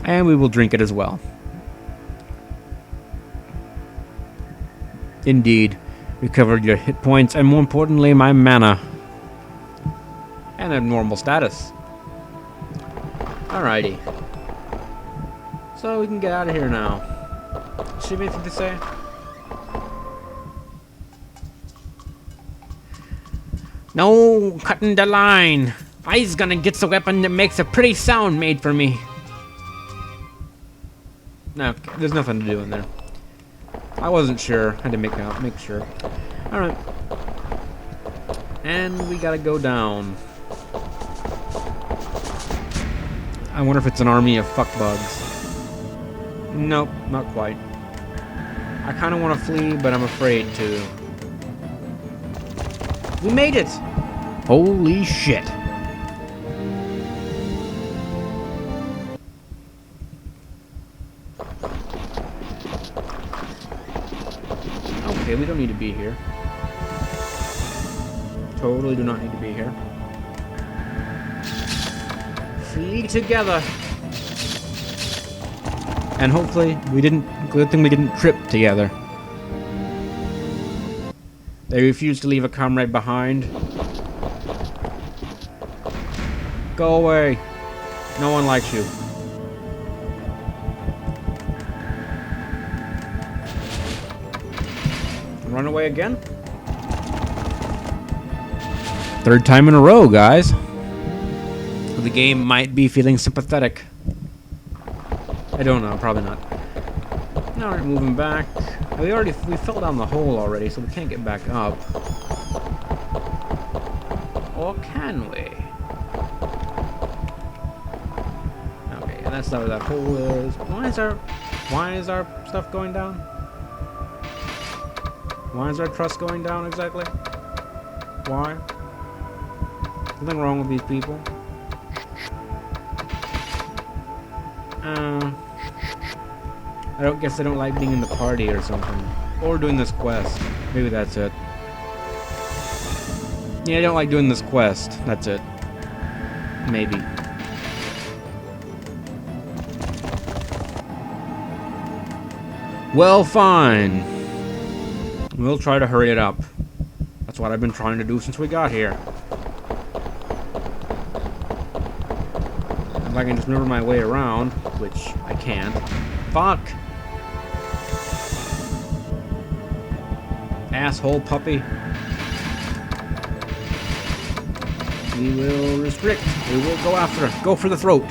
S1: And we will drink it as well. Indeed, recovered your hit points and more importantly my mana. And a normal status. Alrighty. So we can get out of here now. Should we have anything to say? No cutting the line. I's gonna get a weapon that makes a pretty sound made for me. No, there's nothing to do in there. I wasn't sure. Had to make sure. Alright. And we gotta go down. I wonder if it's an army of fuckbugs. Nope, not quite. I kinda wanna flee, but I'm afraid to. We made it! Holy shit. Okay, we don't need to be here. Totally do not need to be here. Flee together. And hopefully good thing we didn't trip together. They refuse to leave a comrade behind. Go away. No one likes you. Run away again? Third time in a row, guys. The game might be feeling sympathetic. I don't know, probably not. Alright, moving back. We fell down the hole already, so we can't get back up. Or can we? Okay, and that's not where that hole is. Why is our stuff going down? Why is our trust going down exactly? Why? Nothing wrong with these people. I don't guess I don't like being in the party or something. Or doing this quest. Maybe that's it. Yeah, I don't like doing this quest. That's it. Maybe. Well, fine. We'll try to hurry it up. That's what I've been trying to do since we got here. If I can just remember my way around, which I can't. Fuck! Asshole puppy. We will restrict. We will go after it. Go for the throat.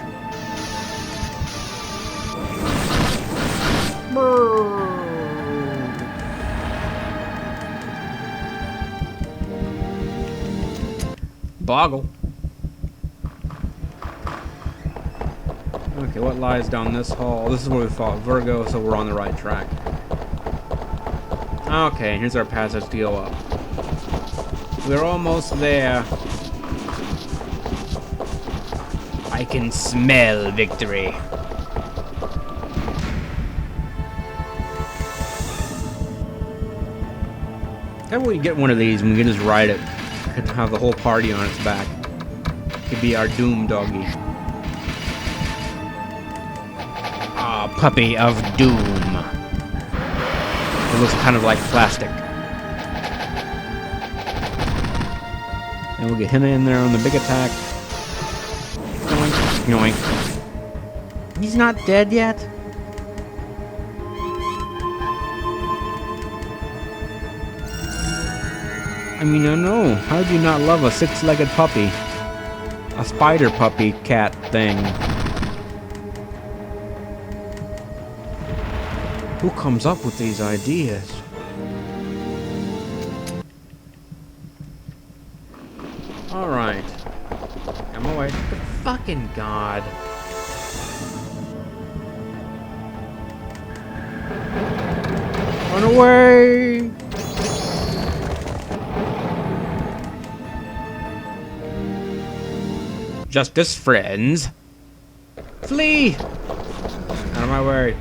S1: Boggle. Okay, what lies down this hall? This is where we fought Virgo, so we're on the right track. Okay, here's our passage to go up. We're almost there. I can smell victory. How about we get one of these and we can just ride it? Could have the whole party on its back. Could be our doom doggy. Ah, puppy of doom. It looks kind of like plastic. And we'll get him in there on the big attack. Yoink, yoink. He's not dead yet? I mean, I know. How do you not love a six-legged puppy? a spider puppy cat thing. Who comes up with these ideas? Alright. I'm away. Good fucking God. Run away! Justice, friends. Flee! Out of my way.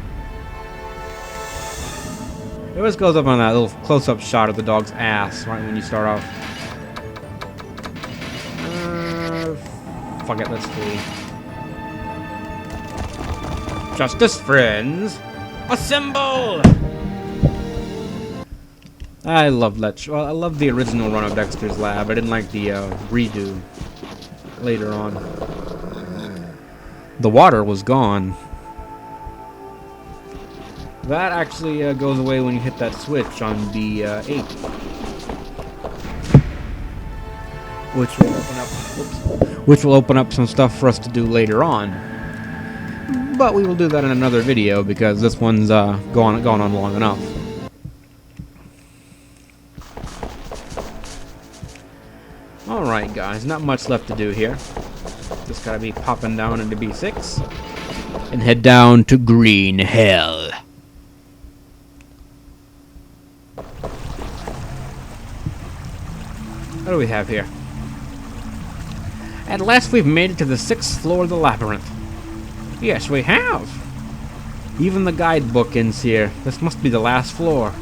S1: It always goes up on that little close-up shot of the dog's ass right when you start off. Fuck it, let's flee. Justice, friends. Assemble! I love that show. I love the original run of Dexter's Lab. I didn't like the redo later on. The water was gone. That actually goes away when you hit that switch on B8. Which will open up some stuff for us to do later on. But we will do that in another video because this one's gone on long enough. Alright guys, not much left to do here. Just gotta be popping down into B6 and head down to Green Hell. What do we have here? At last we've made it to the 6th floor of the labyrinth. Yes, we have. Even the guidebook ends here. This must be the last floor.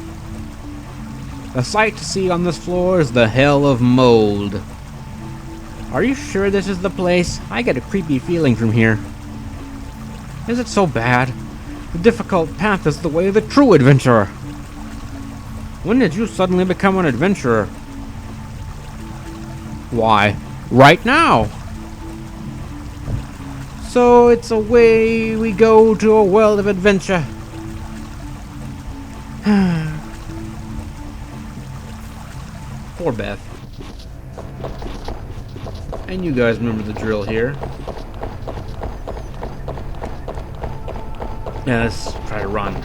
S1: The sight to see on this floor is the Hell of Mold. Are you sure this is the place? I get a creepy feeling from here. Is it so bad? The difficult path is the way of the true adventurer. When did you suddenly become an adventurer? Why, right now. So it's away we go to a world of adventure. Poor Beth. And you guys remember the drill here. Yeah, let's try to run. Get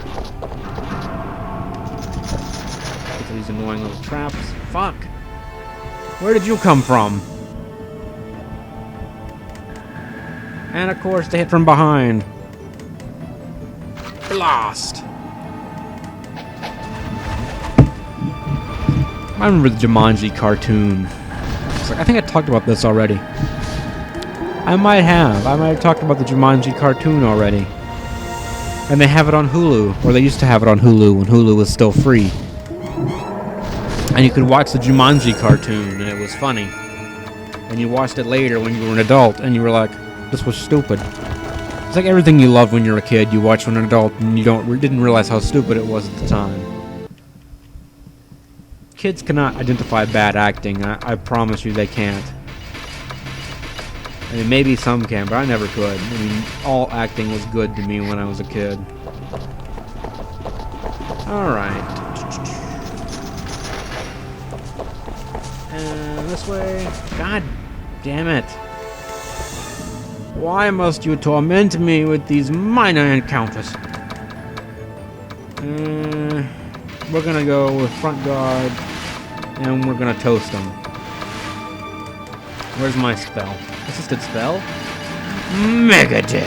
S1: to these annoying little traps. Fuck. Where did you come from? And of course, they hit from behind. Blast! I remember the Jumanji cartoon. I think I talked about this already. I might have talked about the Jumanji cartoon already. And they have it on Hulu, or they used to have it on Hulu when Hulu was still free. And you could watch the Jumanji cartoon, and it was funny. And you watched it later when you were an adult, and you were like, this was stupid. It's like everything you loved when you were a kid, you watch when an adult, and you didn't realize how stupid it was at the time. Kids cannot identify bad acting. I promise you they can't. I mean, maybe some can, but I never could. I mean, all acting was good to me when I was a kid. Alright. And this way. God damn it. Why must you torment me with these minor encounters? We're gonna go with front guard. And we're gonna toast them. Where's my spell? Assisted spell? Megadeth!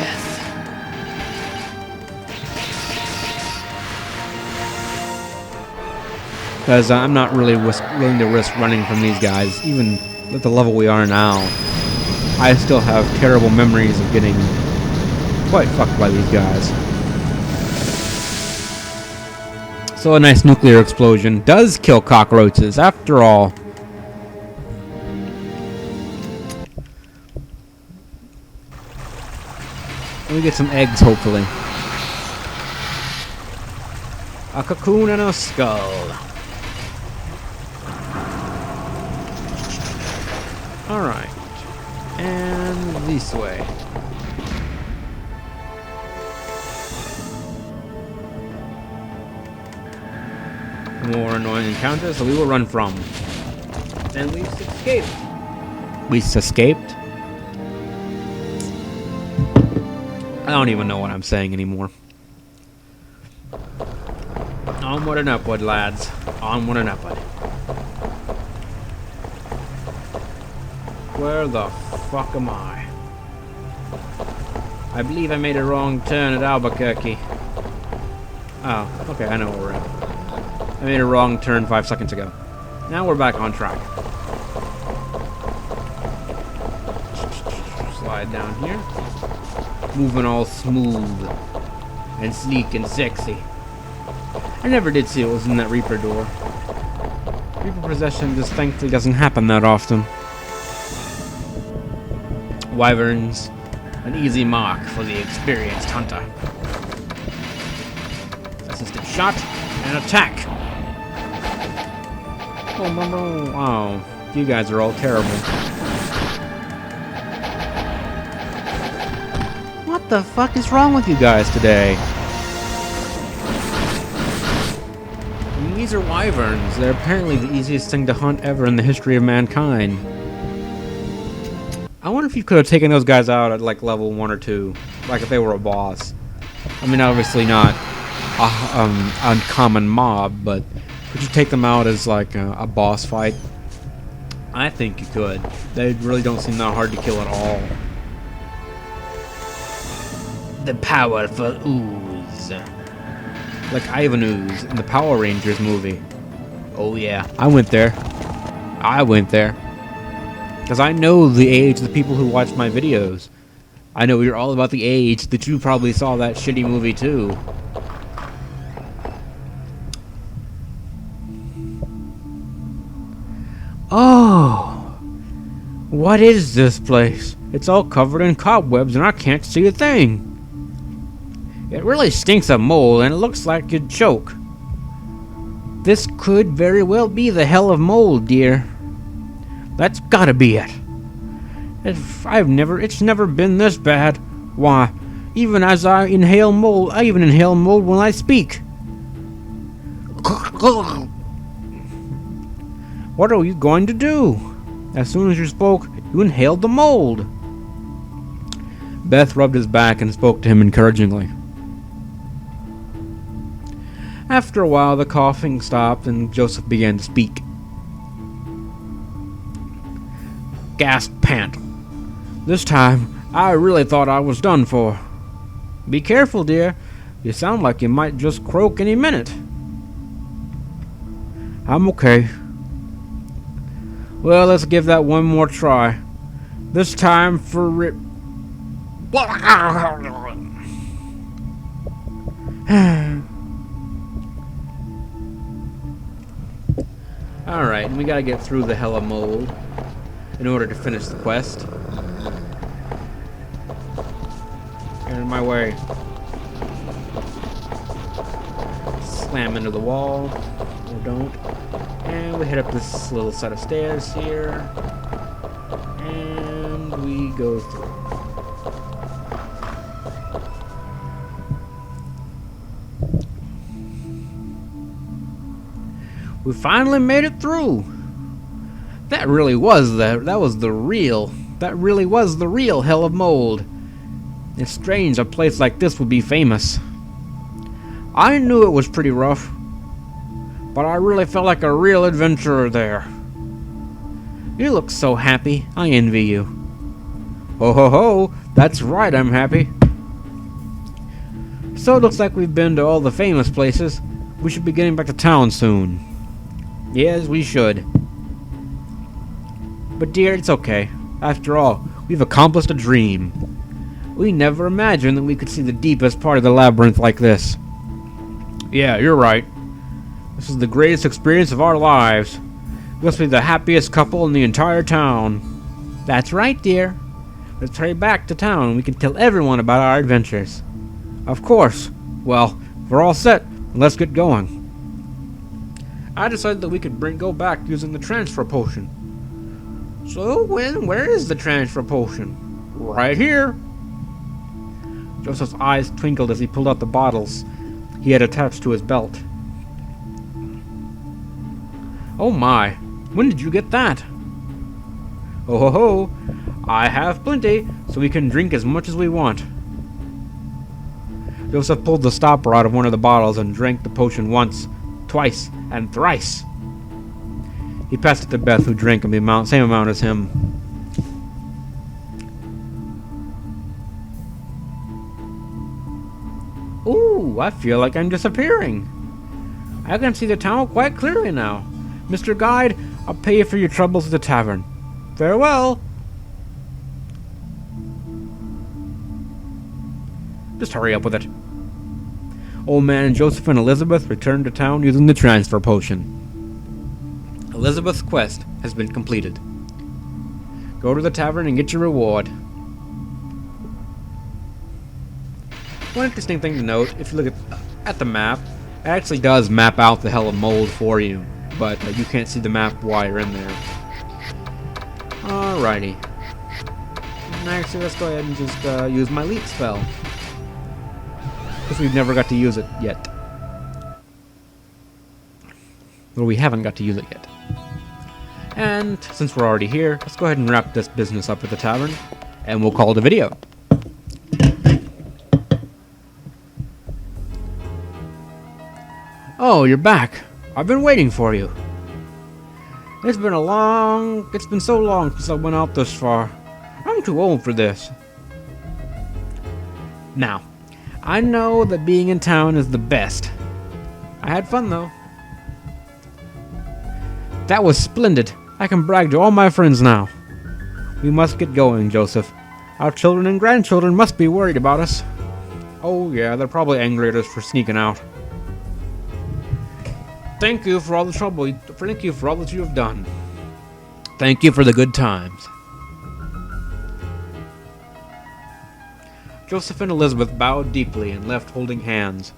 S1: Because I'm not really willing to risk running from these guys, even at the level we are now. I still have terrible memories of getting quite fucked by these guys. So a nice nuclear explosion does kill cockroaches, after all. And we get some eggs, hopefully. A cocoon and a skull. Alright. And this way. More annoying encounters, so we will run from. And we escaped. We escaped? I don't even know what I'm saying anymore. Onward and upward, lads. Onward and upward. Where the fuck am I? I believe I made a wrong turn at Albuquerque. Oh, okay, I know where we're at. I made a wrong turn 5 seconds ago. Now we're back on track. Slide down here. Moving all smooth and sleek and sexy. I never did see what was in that Reaper door. Reaper possession just thankfully doesn't happen that often. Wyverns, an easy mark for the experienced hunter. Assistant shot and attack. Oh, you guys are all terrible. What the fuck is wrong with you guys today? These are wyverns. They're apparently the easiest thing to hunt ever in the history of mankind. I wonder if you could have taken those guys out at like level 1 or 2, like if they were a boss. I mean, obviously not a uncommon mob, but could you take them out as like a boss fight? I think you could. They really don't seem that hard to kill at all. The powerful ooze. Like Ivan Ooze in the Power Rangers movie. Oh yeah, I went there. Because I know the age of the people who watch my videos. I know you're all about the age that you probably saw that shitty movie too. Oh! What is this place? It's all covered in cobwebs and I can't see a thing. It really stinks of mold and it looks like you'd choke. This could very well be the hell of mold, dear. That's gotta be it. It's never been this bad. Why, even as I inhale mold when I speak. What are you going to do? As soon as you spoke, you inhaled the mold. Beth rubbed his back and spoke to him encouragingly. After a while, the coughing stopped and Joseph began to speak. Gasp, pant. This time, I really thought I was done for. Be careful, dear. You sound like you might just croak any minute. I'm okay. Well, let's give that one more try. This time for Alright, we gotta get through the hell of mold in order to finish the quest. Get in my way. Slam into the wall. Or don't. And we head up this little set of stairs here. And we go through. We finally made it through. That really was the real hell of mold. It's strange a place like this would be famous. I knew it was pretty rough, but I really felt like a real adventurer there. You look so happy. I envy you. Ho ho ho, that's right, I'm happy. So it looks like we've been to all the famous places. We should be getting back to town soon. Yes, we should. But dear, it's okay. After all, we've accomplished a dream. We never imagined that we could see the deepest part of the labyrinth like this. Yeah, you're right. This is the greatest experience of our lives. We must be the happiest couple in the entire town. That's right, dear. Let's hurry back to town and we can tell everyone about our adventures. Of course. Well, we're all set. Let's get going. I decided that we could go back using the transfer potion. So, where is the transfer potion? Right here. Joseph's eyes twinkled as he pulled out the bottles he had attached to his belt. Oh my, when did you get that? Oh ho ho, I have plenty, so we can drink as much as we want. Joseph pulled the stopper out of one of the bottles and drank the potion once, twice, and thrice. He passed it to Beth, who drank the same amount as him. Ooh, I feel like I'm disappearing. I can see the town quite clearly now. Mr. Guide, I'll pay you for your troubles at the tavern. Farewell. Just hurry up with it. Old Man and Joseph and Elizabeth returned to town using the transfer potion. Elizabeth's quest has been completed. Go to the tavern and get your reward. One interesting thing to note, if you look at the map, it actually does map out the hell of mold for you, but you can't see the map while you're in there. Alrighty. Actually, let's go ahead and just use my leap spell, because we've never got to use it yet. Well, we haven't got to use it yet. And since we're already here, let's go ahead and wrap this business up at the tavern, and we'll call it a video. Oh, you're back. I've been waiting for you. It's been so long since I went out this far. I'm too old for this. Now, I know that being in town is the best. I had fun, though. That was splendid. I can brag to all my friends now. We must get going, Joseph. Our children and grandchildren must be worried about us. Oh yeah, they're probably angry at us for sneaking out. Thank you for all the trouble. Thank you for all that you have done. Thank you for the good times. Joseph and Elizabeth bowed deeply and left holding hands.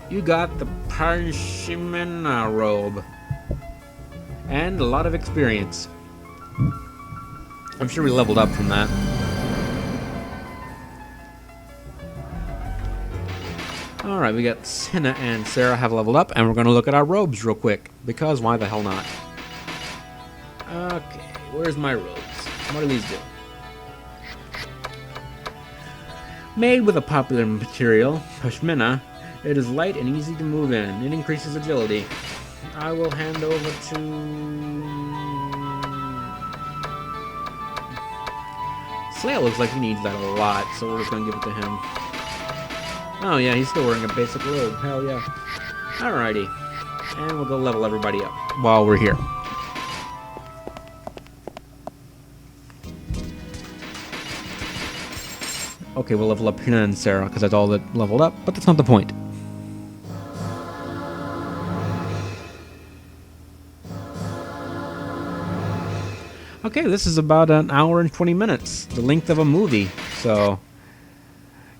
S1: You got the Parshimena robe. And a lot of experience. I'm sure we leveled up from that. Alright, we got Senna and Sarah have leveled up, and we're going to look at our robes real quick, because why the hell not? Okay, where's my robes? What do these do? Made with a popular material, Pashmina, it is light and easy to move in. It increases agility. I will hand over to... Slayer looks like he needs that a lot, so we're just going to give it to him. Oh yeah, he's still wearing a basic robe. Hell yeah. Alrighty. And we'll go level everybody up while we're here. Okay, we'll level up Hina and Sarah, because that's all that leveled up, but that's not the point. Okay, this is about an hour and 20 minutes, the length of a movie, so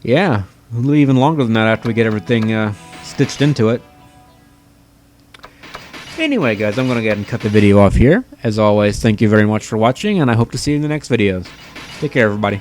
S1: yeah, we'll even longer than that after we get everything stitched into it. Anyway, guys, I'm going to go ahead and cut the video off here. As always, thank you very much for watching, and I hope to see you in the next videos. Take care, everybody.